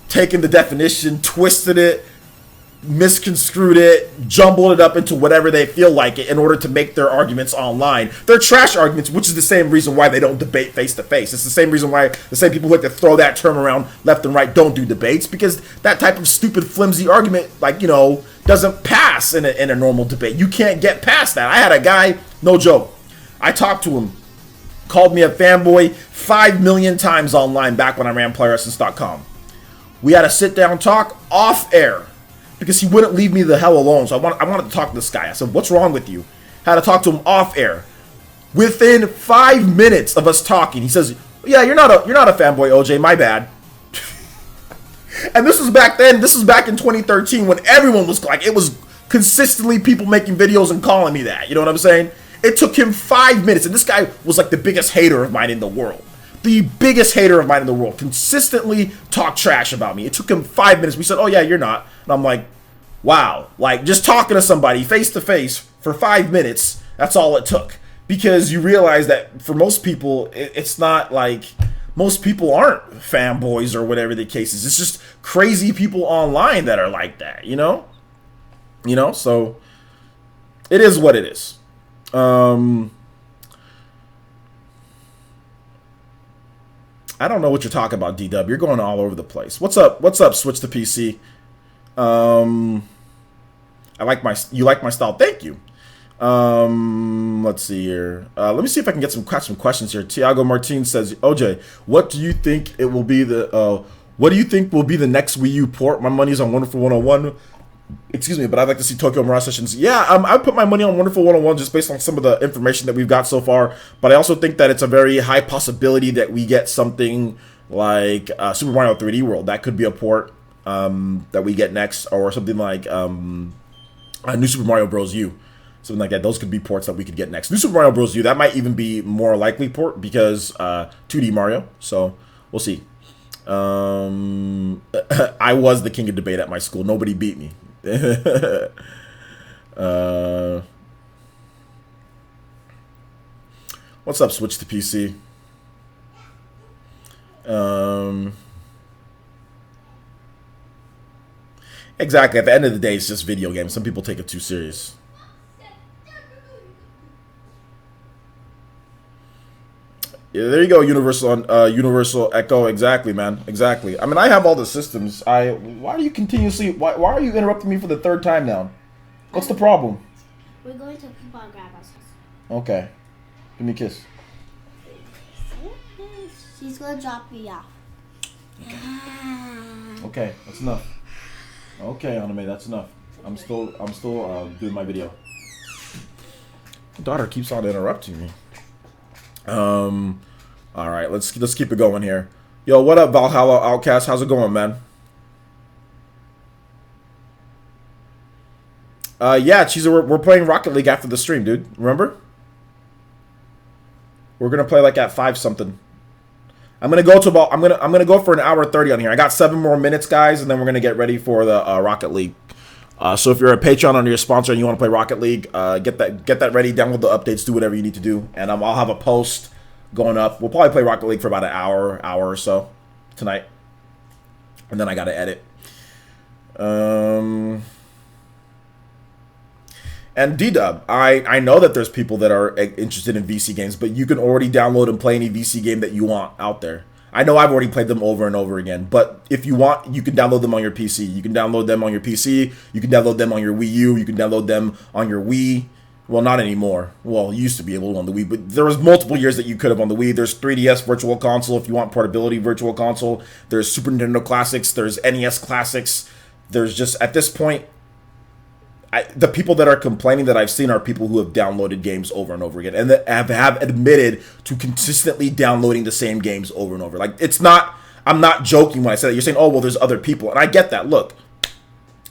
taken the definition, twisted it, misconstrued it, jumbled it up into whatever they feel like it in order to make their arguments online. They're trash arguments, which is the same reason why they don't debate face to face. It's the same reason why the same people who like to throw that term around left and right don't do debates, because that type of stupid, flimsy argument, like, you know, doesn't pass in a normal debate. You can't get past that. I had a guy, no joke, I talked to him, called me a fanboy 5 million times online back when I ran PlayerEssence.com. We had a sit-down talk off air because he wouldn't leave me the hell alone. So I wanted to talk to this guy. I said, "What's wrong with you?" Had to talk to him off air. Within 5 minutes of us talking, he says, "Yeah, you're not a fanboy, OJ. My bad." And this was back then. This was back in 2013 when everyone was like, it was consistently people making videos and calling me that. You know what I'm saying? It took him 5 minutes, and this guy was like the biggest hater of mine in the world. The biggest hater of mine in the world, consistently talked trash about me. It took him 5 minutes. We said, "Oh yeah, you're not." And I'm like, wow, like just talking to somebody face to face for 5 minutes, that's all it took. Because you realize that for most people, it's not like, most people aren't fanboys or whatever the case is. It's just crazy people online that are like that, you know? You know, so it is what it is. I don't know what you're talking about, D-Dub. You're going all over the place. What's up? What's up, Switch to PC? You like my style. Thank you. Let's see here. Let me see if I can get some questions here. Tiago Martin says, "OJ, what do you think will be the next Wii U port? My money's on Wonderful 101. Excuse me, but I'd like to see Tokyo Mirage Sessions." Yeah, I put my money on Wonderful 101 just based on some of the information that we've got so far. But I also think that it's a very high possibility that we get something like Super Mario 3D World. That could be a port that we get next, or something like New Super Mario Bros. U. Something like that. Those could be ports that we could get next. New Super Mario Bros. U, that might even be more likely port because 2D Mario. So we'll see. I was the king of debate at my school. Nobody beat me. What's up, Switch to PC? Exactly. At the end of the day, it's just video games. Some people take it too serious. Yeah, there you go, Universal Echo. Exactly, man. Exactly. I mean, I have all the systems. Why are you continuously? Why are you interrupting me for the third time now? What's the problem? We're going to people and grab us. Okay. Give me a kiss. She's gonna drop me off. Okay, that's enough. Okay, Anime, that's enough. I'm still doing my video. My daughter keeps on interrupting me. All right, let's keep it going here. Yo, what up, Valhalla Outcast? How's it going, man? Yeah, Cheezer, we're playing Rocket League after the stream, dude. Remember? We're gonna play like at 5 something. I'm gonna go for an hour 30 on here. I got 7 more minutes, guys, and then we're gonna get ready for the Rocket League. So if you're a Patreon or you're a sponsor and you want to play Rocket League, get that ready. Download the updates, do whatever you need to do, and I'll have a post going up. We'll probably play Rocket League for about an hour or so tonight, and then I gotta edit. And D-Dub, I know that there's people that are interested in VC games, but you can already download and play any VC game that you want out there. I know I've already played them over and over again, but if you want, you can download them on your PC. You can download them on your PC. You can download them on your Wii U. You can download them on your Wii. Well, not anymore. Well, you used to be able to on the Wii, but there was multiple years that you could have on the Wii. There's 3DS Virtual Console if you want portability Virtual Console. There's Super Nintendo Classics. There's NES Classics. There's just, at this point, the people that are complaining that I've seen are people who have downloaded games over and over again and that have admitted to consistently downloading the same games over and over. Like, it's not, I'm not joking when I say that. You're saying, oh, well, there's other people. And I get that. Look,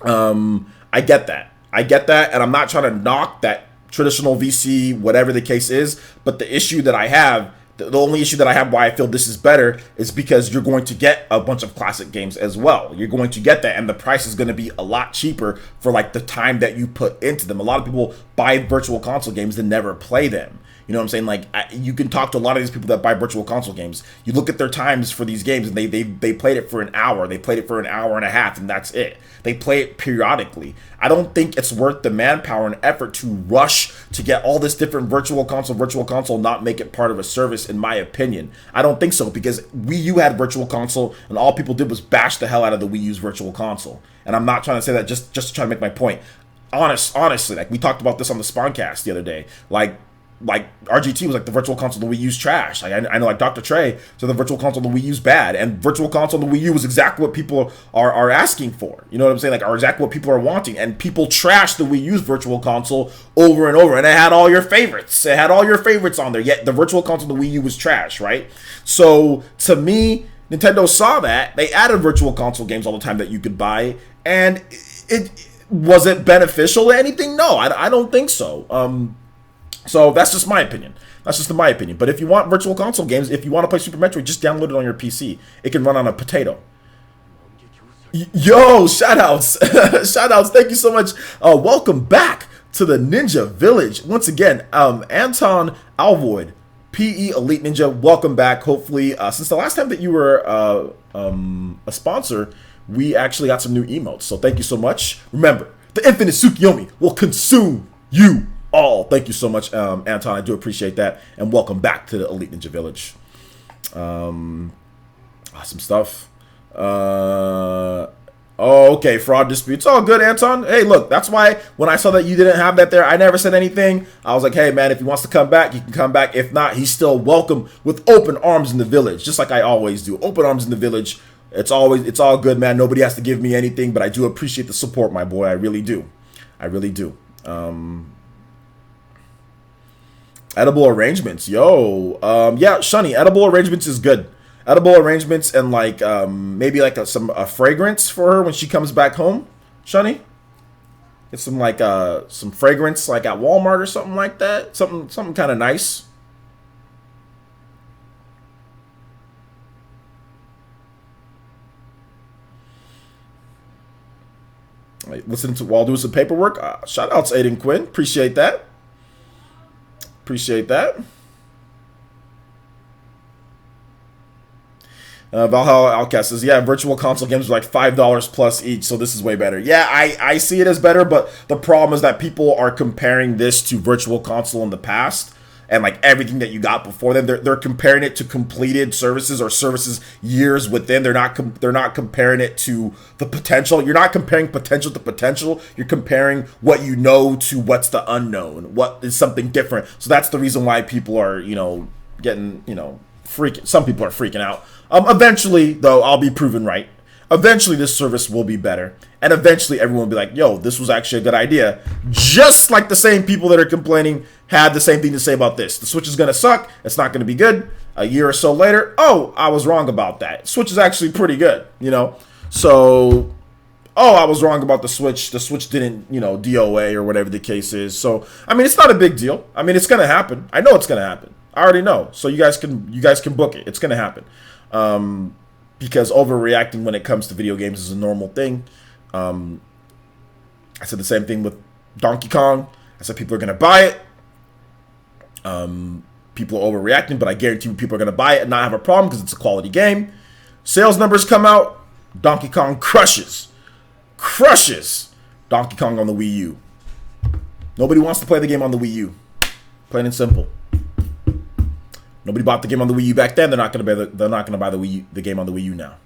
I get that. And I'm not trying to knock that traditional VC, whatever the case is. But the issue that I have The only issue that I have why I feel this is better is because you're going to get a bunch of classic games as well. You're going to get that, and the price is going to be a lot cheaper for like the time that you put into them. A lot of people buy virtual console games and never play them. You know what I'm saying? Like, you can talk to a lot of these people that buy virtual console games. You look at their times for these games, and they played it for an hour. They played it for an hour and a half, and that's it. They play it periodically. I don't think it's worth the manpower and effort to rush to get all this different virtual console, not make it part of a service, in my opinion. I don't think so, because Wii U had virtual console, and all people did was bash the hell out of the Wii U's virtual console. And I'm not trying to say that just to try to make my point. Honestly, like we talked about this on the Spawncast the other day. Like RGT was like the virtual console of the Wii U's trash. Like I know like Dr. Trey said the virtual console of the Wii U's bad, and virtual console of the Wii U was exactly what people are asking for. You know what I'm saying? Like are exactly what people are wanting, and people trash the Wii U's virtual console over and over, and it had all your favorites. It had all your favorites on there. Yet the virtual console of the Wii U was trash, right? So to me, Nintendo saw that. They added virtual console games all the time that you could buy, and it was it beneficial to anything? No, I don't think so. So that's just my opinion. That's just my opinion. But if you want virtual console games, if you want to play Super Metroid, just download it on your PC. It can run on a potato. Yo, shoutouts. Shoutouts. Thank you so much. Welcome back to the Ninja Village. Once again, Anton Alvoid, PE Elite Ninja, welcome back. Hopefully, since the last time that you were a sponsor, we actually got some new emotes. So thank you so much. Remember, the infinite Tsukiyomi will consume you all. Thank you so much, Anton. I do appreciate that. And welcome back to the Elite Ninja Village. Awesome stuff. Okay, fraud disputes. All good, Anton. Hey, look, that's why when I saw that you didn't have that there, I never said anything. I was like, hey, man, if he wants to come back, he can come back. If not, he's still welcome with open arms in the village, just like I always do. Open arms in the village. It's all good, man. Nobody has to give me anything, but I do appreciate the support, my boy. I really do. I really do. Edible arrangements, yo. Yeah, Shunny, edible arrangements is good. Edible arrangements and like maybe like some fragrance for her when she comes back home. Shunny, get some like some fragrance like at Walmart or something like that. Something kind of nice. Listening to while doing some paperwork. Shout outs Aiden Quinn, appreciate that. Appreciate that. Valhalla Outcast says, yeah, virtual console games are like $5 plus each, so this is way better. Yeah, I see it as better, but the problem is that people are comparing this to virtual console in the past, and like everything that you got before them, they're comparing it to completed services or services years within. They're not comparing it to the potential. You're not comparing potential to potential. You're comparing what you know to what's the unknown. What is something different? So that's the reason why people are, getting, freaking. Some people are freaking out. Eventually, though, I'll be proven right. Eventually, this service will be better. And eventually, everyone will be like, yo, this was actually a good idea. Just like the same people that are complaining had the same thing to say about this. The Switch is going to suck. It's not going to be good. A year or so later, oh, I was wrong about that. Switch is actually pretty good, So, oh, I was wrong about the Switch. The Switch didn't, DOA or whatever the case is. So, I mean, it's not a big deal. I mean, it's going to happen. I know it's going to happen. I already know. So you guys can book it. It's going to happen. Because overreacting when it comes to video games is a normal thing. I said the same thing with Donkey Kong. I said people are going to buy it. People are overreacting, but I guarantee you people are going to buy it and not have a problem because it's a quality game. Sales numbers come out. Donkey Kong crushes Donkey Kong on the Wii U. Nobody wants to play the game on the Wii U. Plain and simple. Nobody bought the game on the Wii U back then. They're not going to buy the game on the Wii U now.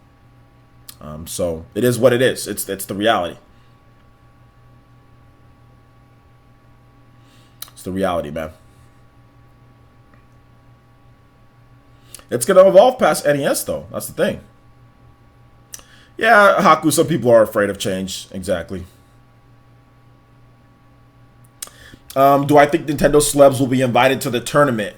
So it is what it is. It's the reality. It's the reality, man. It's going to evolve past NES, though. That's the thing. Yeah, Haku, some people are afraid of change. Exactly. Do I think Nintendo celebs will be invited to the tournament?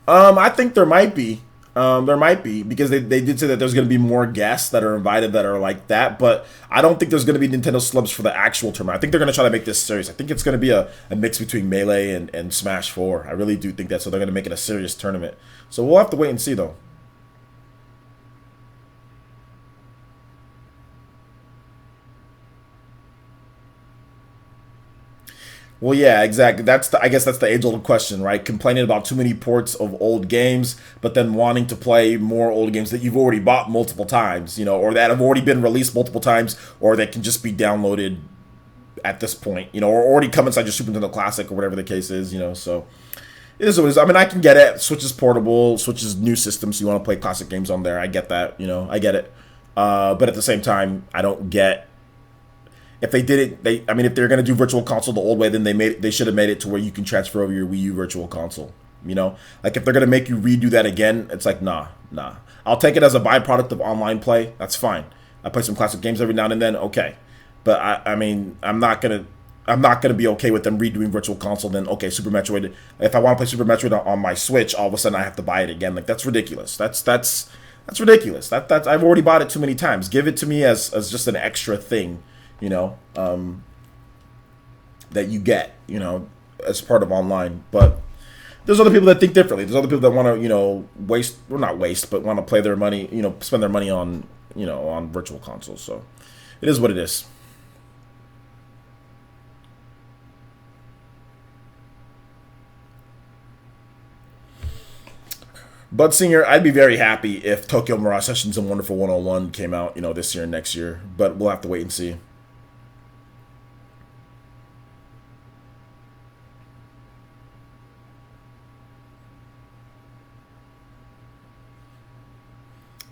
I think there might be. There might be, because they did say that there's going to be more guests that are invited that are like that, but I don't think there's going to be Nintendo celebs for the actual tournament. I think they're going to try to make this serious. I think it's going to be a mix between Melee and Smash 4. I really do think that, so they're going to make it a serious tournament. So we'll have to wait and see, though. Well, yeah, exactly. I guess that's the age-old question, right? Complaining about too many ports of old games, but then wanting to play more old games that you've already bought multiple times, or that have already been released multiple times, or that can just be downloaded at this point, or already come inside your Super Nintendo Classic or whatever the case is, So it is what it is. I mean, I can get it. Switch is portable. Switch is new system, so you want to play classic games on there. I get that, I get it. But at the same time, I don't get. If they did it, if they're gonna do Virtual Console the old way, then they should have made it to where you can transfer over your Wii U Virtual Console. Like if they're gonna make you redo that again, it's like nah. I'll take it as a byproduct of online play. That's fine. I play some classic games every now and then. Okay, but I'm not gonna be okay with them redoing Virtual Console. Then okay, Super Metroid. If I want to play Super Metroid on my Switch, all of a sudden I have to buy it again. Like that's ridiculous. That's ridiculous. That's I've already bought it too many times. Give it to me as just an extra thing. That you get, as part of online. But there's other people that think differently. There's other people that want to, waste, or not waste, but want to play their money, spend their money on, on Virtual Consoles. So it is what it is. Bud Singer, I'd be very happy if Tokyo Mirage Sessions and Wonderful 101 came out, this year and next year. But we'll have to wait and see.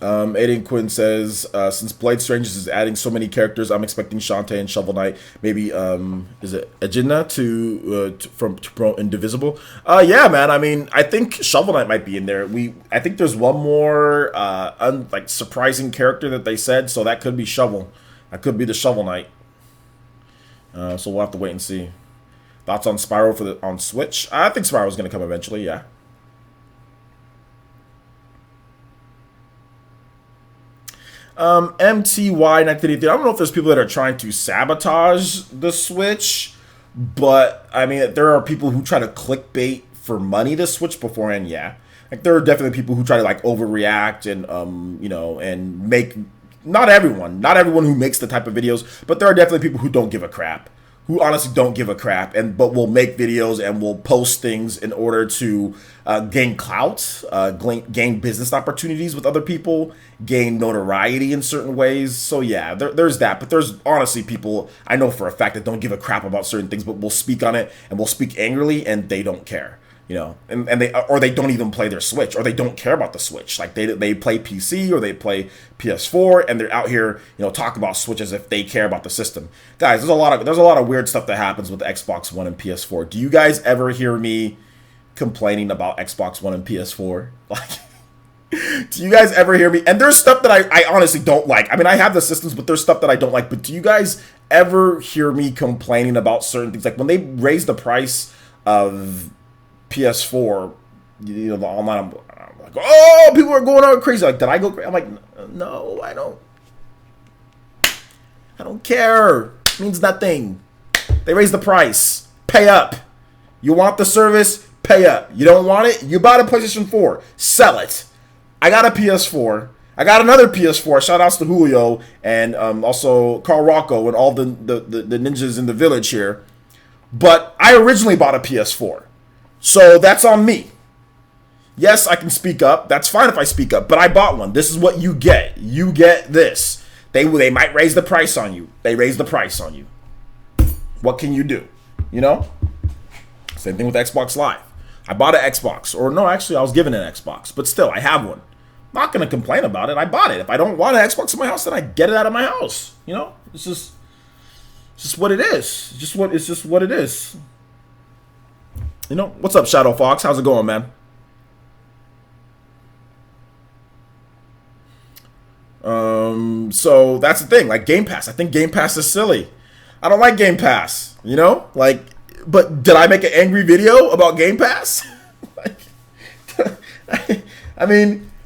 Aiden Quinn says, since Blade Strangers is adding so many characters, I'm expecting Shantae and Shovel Knight. Maybe, is it Echidna to promote Indivisible? Yeah, man. I think Shovel Knight might be in there. I think there's one more, surprising character that they said, so that could be Shovel. That could be the Shovel Knight. So we'll have to wait and see. Thoughts on Spyro on Switch? I think Spyro's going to come eventually, yeah. MTY1983. I don't know if there's people that are trying to sabotage the Switch, but there are people who try to clickbait for money to Switch beforehand. Yeah, like there are definitely people who try to overreact and and make not everyone who makes the type of videos, but there are definitely people who don't give a crap. Who honestly don't give a crap, but will make videos and will post things in order to gain clout, gain business opportunities with other people, gain notoriety in certain ways. So yeah, there's that. But there's honestly people I know for a fact that don't give a crap about certain things, but will speak on it and will speak angrily, and they don't care. And they don't even play their Switch, or they don't care about the Switch. Like they play PC or they play PS4, and they're out here, talk about Switch as if they care about the system. Guys, there's a lot of weird stuff that happens with the Xbox One and PS4. Do you guys ever hear me complaining about Xbox One and PS4? Like, do you guys ever hear me? And there's stuff that I honestly don't like. I have the systems, but there's stuff that I don't like. But do you guys ever hear me complaining about certain things? Like when they raise the price of PS4, the online, I'm like, oh, people are going out crazy. Like, did I go crazy? I'm like, no, I don't care. It means nothing. They raise the price. Pay up. You want the service? Pay up. You don't want it? You bought a PlayStation 4. Sell it. I got a PS4. I got another PS4. Shout outs to Julio and also Carl Rocco and all the ninjas in the village here. But I originally bought a PS4. So that's on me. Yes, I can speak up. That's fine if I speak up. But I bought one. This is what you get. You get this. They might raise the price on you. They raise the price on you. What can you do? Same thing with Xbox Live. I bought an Xbox. Or no, actually, I was given an Xbox. But still, I have one. I'm not going to complain about it. I bought it. If I don't want an Xbox in my house, then I get it out of my house. It's just what it is. It's just what it is. What's up, Shadow Fox? How's it going, man? So that's the thing. Like Game Pass, I think Game Pass is silly. I don't like Game Pass. But did I make an angry video about Game Pass?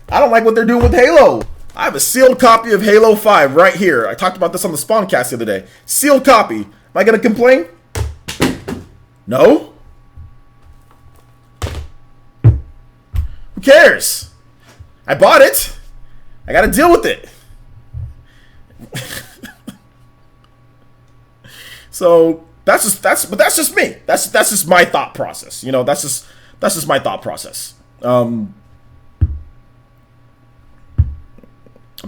I don't like what they're doing with Halo. I have a sealed copy of Halo 5 right here. I talked about this on the Spawncast the other day. Sealed copy. Am I going to complain? No? Who cares? I bought it. I got to deal with it. So that's just me. That's just my thought process. You know, that's just my thought process. I'm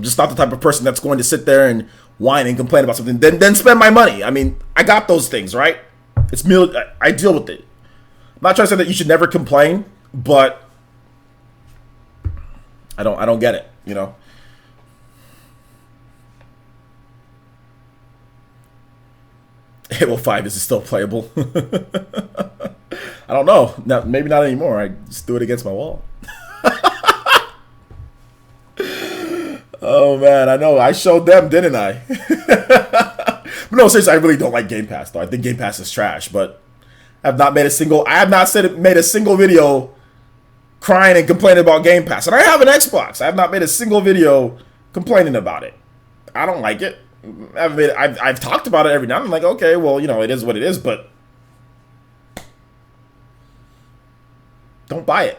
just not the type of person that's going to sit there and whine and complain about something, then spend my money. I mean, I got those things, right? It's me. I deal with it. I'm not trying to say that you should never complain, but I don't get it, you know. Halo 5 is still playable. I don't know. Maybe not anymore. I just threw it against my wall. Oh man, I know. I showed them, didn't I? But no, seriously, I really don't like Game Pass though. I think Game Pass is trash. But I have not made a single video crying and complaining about Game Pass. And I have an Xbox. I have not made a single video complaining about it. I don't like it. I've talked about it every now and then. I'm like, okay, well, you know, it is what it is, but don't buy it.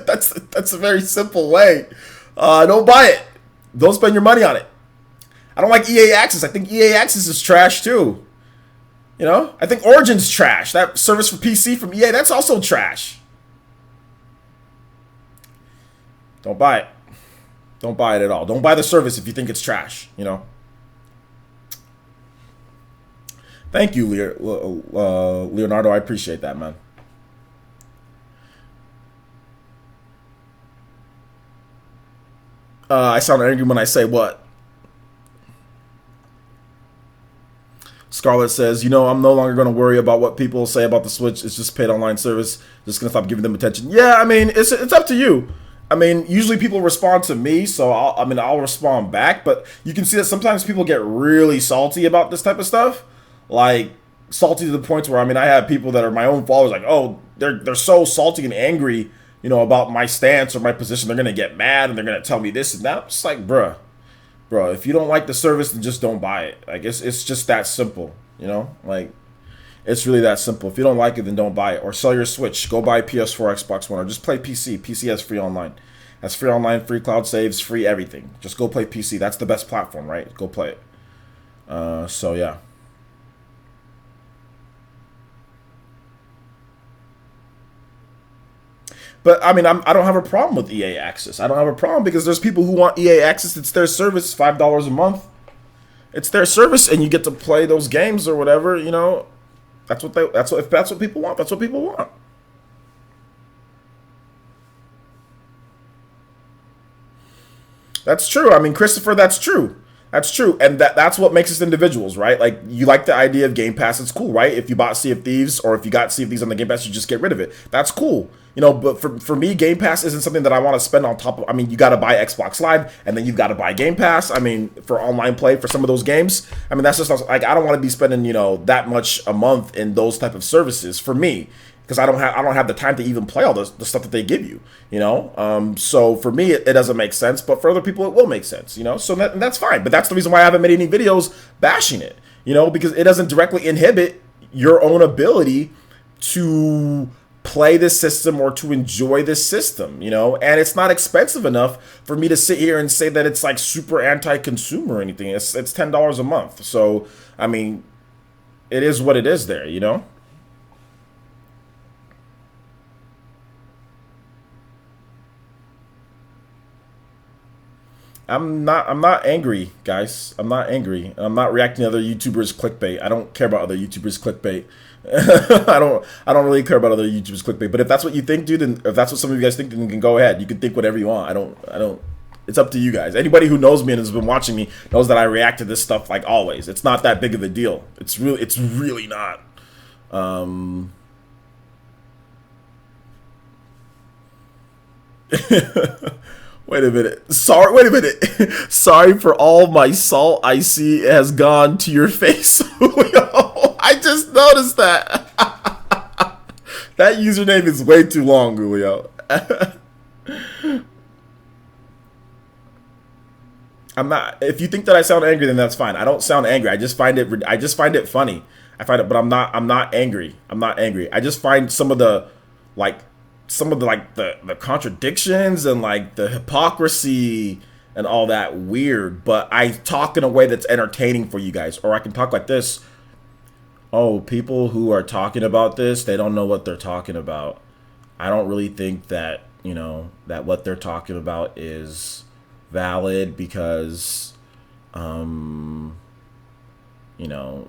That's a very simple way. Don't buy it. Don't spend your money on it. I don't like EA Access. I think EA Access is trash too. You know, I think Origin's trash. That service for PC from EA, that's also trash. Don't buy it. Don't buy it at all. Don't buy the service if you think it's trash, you know. Thank you, Leonardo. I appreciate that, man. I sound angry when I say what? Scarlett says, you know, I'm no longer going to worry about what people say about the Switch. It's just paid online service. Just going to stop giving them attention. Yeah, I mean, it's up to you. I mean, usually people respond to me, so I'll respond back. But you can see that sometimes people get really salty about this type of stuff. Like, salty to the point where, I mean, I have people that are my own followers, like, oh, they're so salty and angry, you know, about my stance or my position. They're going to get mad and they're going to tell me this and that. I'm just like, bruh, if you don't like the service, then just don't buy it. Like, it's just that simple, you know? Like, it's really that simple. If you don't like it, then don't buy it. Or sell your Switch. Go buy PS4, Xbox One, or just play PC. PC has free online. Has free online, free cloud saves, free everything. Just go play PC. That's the best platform, right? Go play it. So, yeah. But, I mean, I don't have a problem with EA Access. I don't have a problem because there's people who want EA Access. It's their service, $5 a month. It's their service, and you get to play those games or whatever, you know. If that's what people want, that's what people want. That's true. I mean, Christopher, that's true. That's true. And that's what makes us individuals, right? Like, you like the idea of Game Pass. It's cool, right? If you bought Sea of Thieves or if you got Sea of Thieves on the Game Pass, you just get rid of it. That's cool. You know, but for me, Game Pass isn't something that I want to spend on top of. I mean, you got to buy Xbox Live and then you've got to buy Game Pass. I mean, for online play for some of those games. I mean, that's just like, I don't want to be spending, you know, that much a month in those type of services for me. Because I don't have the time to even play all the stuff that they give you, you know. So for me, it doesn't make sense, but for other people, it will make sense, you know. So that's fine. But that's the reason why I haven't made any videos bashing it, you know, because it doesn't directly inhibit your own ability to play this system or to enjoy this system, you know. And it's not expensive enough for me to sit here and say that it's like super anti-consumer or anything. It's $10 a month. So I mean, it is what it is there, you know. I'm not angry, guys. I'm not angry. I'm not reacting to other YouTubers clickbait. I don't care about other YouTubers clickbait. I don't really care about other YouTubers clickbait. But if that's what you think, dude, and if that's what some of you guys think, then you can go ahead. You can think whatever you want. I don't it's up to you guys. Anybody who knows me and has been watching me knows that I react to this stuff like always. It's not that big of a deal. It's really not. Wait a minute. Wait a minute. Sorry for all my salt I see has gone to your face. Julio. I just noticed that. That username is way too long, Julio. I'm not. If you think that I sound angry, then that's fine. I don't sound angry. I just find it. I just find it funny. I find it, but I'm not. I'm not angry. I'm not angry. I just find some of the, like, the contradictions and like the hypocrisy and all that weird. But I talk in a way that's entertaining for you guys, or I can talk like this. Oh, people who are talking about this, they don't know what they're talking about. I don't really think that, that what they're talking about is valid because, you know,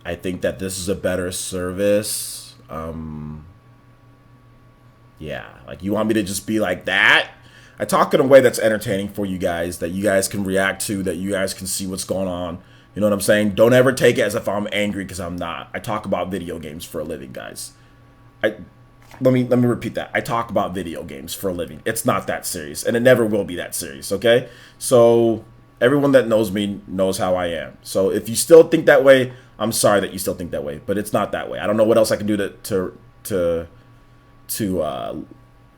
I think that this is a better service. Yeah, like you want me to just be like that? I talk in a way that's entertaining for you guys, that you guys can react to, that you guys can see what's going on. You know what I'm saying? Don't ever take it as if I'm angry because I'm not. I talk about video games for a living, guys. Let me repeat that. I talk about video games for a living. It's not that serious, and it never will be that serious, okay? So everyone that knows me knows how I am. So if you still think that way, I'm sorry that you still think that way, but it's not that way. I don't know what else I can do to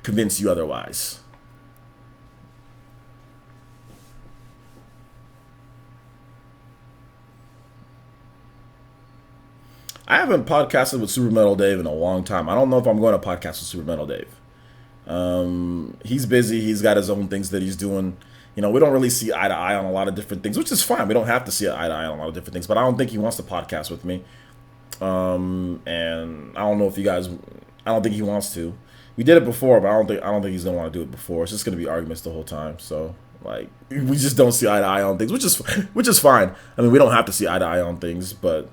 convince you otherwise. I haven't podcasted with Super Metal Dave in a long time. I don't know if I'm going to podcast with Super Metal Dave. He's busy. He's got his own things that he's doing. We don't really see eye to eye on a lot of different things, which is fine. We don't have to see eye to eye on a lot of different things, but I don't think he wants to podcast with me. And I don't know if you guys, I don't think he wants to. We did it before, but I don't think he's gonna want to do it before. It's just gonna be arguments the whole time. So like, we just don't see eye to eye on things, which is fine. I mean, we don't have to see eye to eye on things, but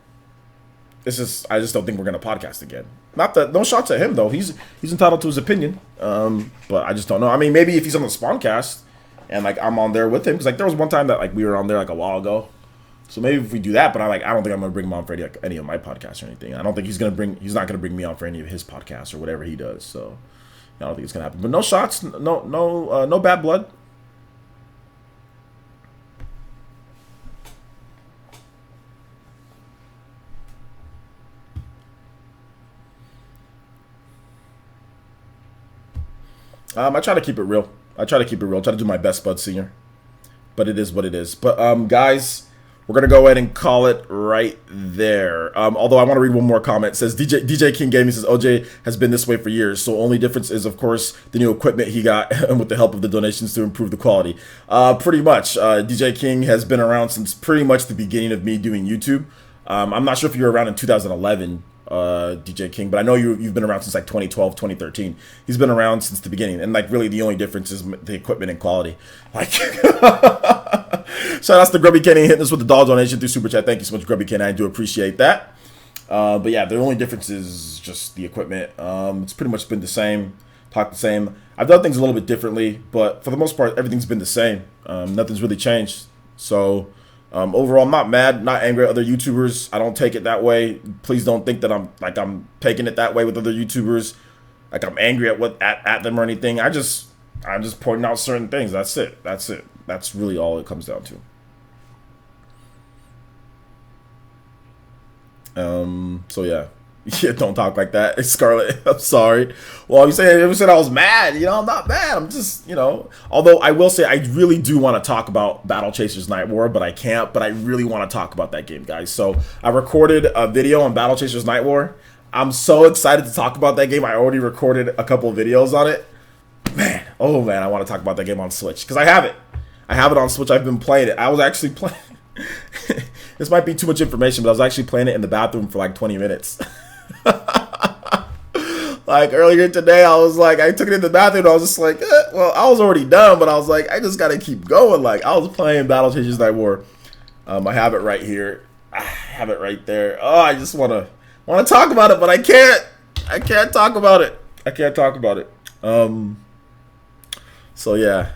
I just don't think we're gonna podcast again. Not that, no shots at him though. He's entitled to his opinion. But I just don't know. I mean, maybe if he's on the Spawncast and like I'm on there with him, because like there was one time that like we were on there like a while ago. So maybe if we do that, but I don't think I'm gonna bring him on for any of my podcasts or anything. I don't think he's not gonna bring me on for any of his podcasts or whatever he does. So I don't think it's gonna happen. But no shots, no bad blood. I try to keep it real. I try to do my best, Bud Senior. But it is what it is. But guys, we're gonna go ahead and call it right there. Although I want to read one more comment. It says DJ King Gaming says OJ has been this way for years. So only difference is, of course, the new equipment he got with the help of the donations to improve the quality. Pretty much, DJ King has been around since pretty much the beginning of me doing YouTube. I'm not sure if you were around in 2011. DJ King, but I know you've been around since like 2012, 2013. He's been around since the beginning, and like really the only difference is the equipment and quality. Like, shout out to Grubby Kenny hitting us with the dollar donation through Super Chat. Thank you so much, Grubby Kenny. I do appreciate that. But yeah, the only difference is just the equipment. It's pretty much been the same. Talk the same. I've done things a little bit differently, but for the most part, everything's been the same. Nothing's really changed. So. Overall, I'm not mad, not angry at other YouTubers. I don't take it that way. Please don't think that I'm taking it that way with other YouTubers. Like I'm angry at them or anything. I'm just pointing out certain things. That's it. That's really all it comes down to. So yeah. Yeah, don't talk like that, Scarlett. I'm sorry. Well, you said I was mad. I'm not mad. I'm just, Although I will say I really do want to talk about Battle Chasers Night War, but I can't. But I really want to talk about that game, guys. So I recorded a video on Battle Chasers Night War. I'm so excited to talk about that game. I already recorded a couple of videos on it. Man, I want to talk about that game on Switch because I have it. I have it on Switch. I've been playing it. I was actually playing. This might be too much information, but I was actually playing it in the bathroom for like 20 minutes. Like earlier today, I was like, I took it in the bathroom. I was just like, well, I was already done, but I was like, I just gotta keep going. Like I was playing Battle Chasers Night War. I have it right here. I have it right there. Oh, I just wanna talk about it, but I can't. I can't talk about it. So yeah.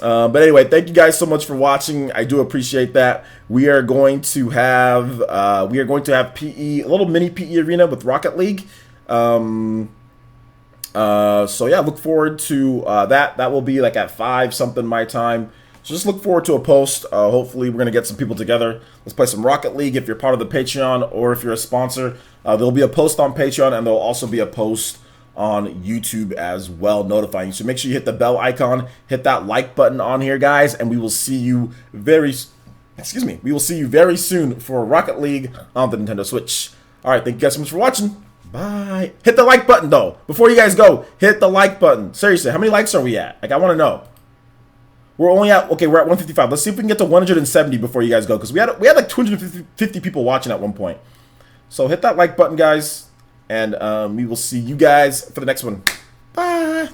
But anyway, thank you guys so much for watching. I do appreciate that. We are going to have PE, a little mini PE arena with Rocket League. So yeah, look forward to that. That will be like at 5 something my time. So just look forward to a post. Hopefully we're gonna get some people together. Let's play some Rocket League. If you're part of the Patreon or if you're a sponsor, there'll be a post on Patreon and there'll also be a post on YouTube as well, notifying you. So make sure you hit the bell icon, hit that like button on here, guys, and we will see you very soon for Rocket League on the Nintendo Switch. All right, thank you guys so much for watching. Bye. Hit the like button, though. Before you guys go, hit the like button. Seriously, how many likes are we at? Like, I want to know. We're at 155. Let's see if we can get to 170 before you guys go, because we had like 250 people watching at one point. So hit that like button, guys, and we will see you guys for the next one. Bye.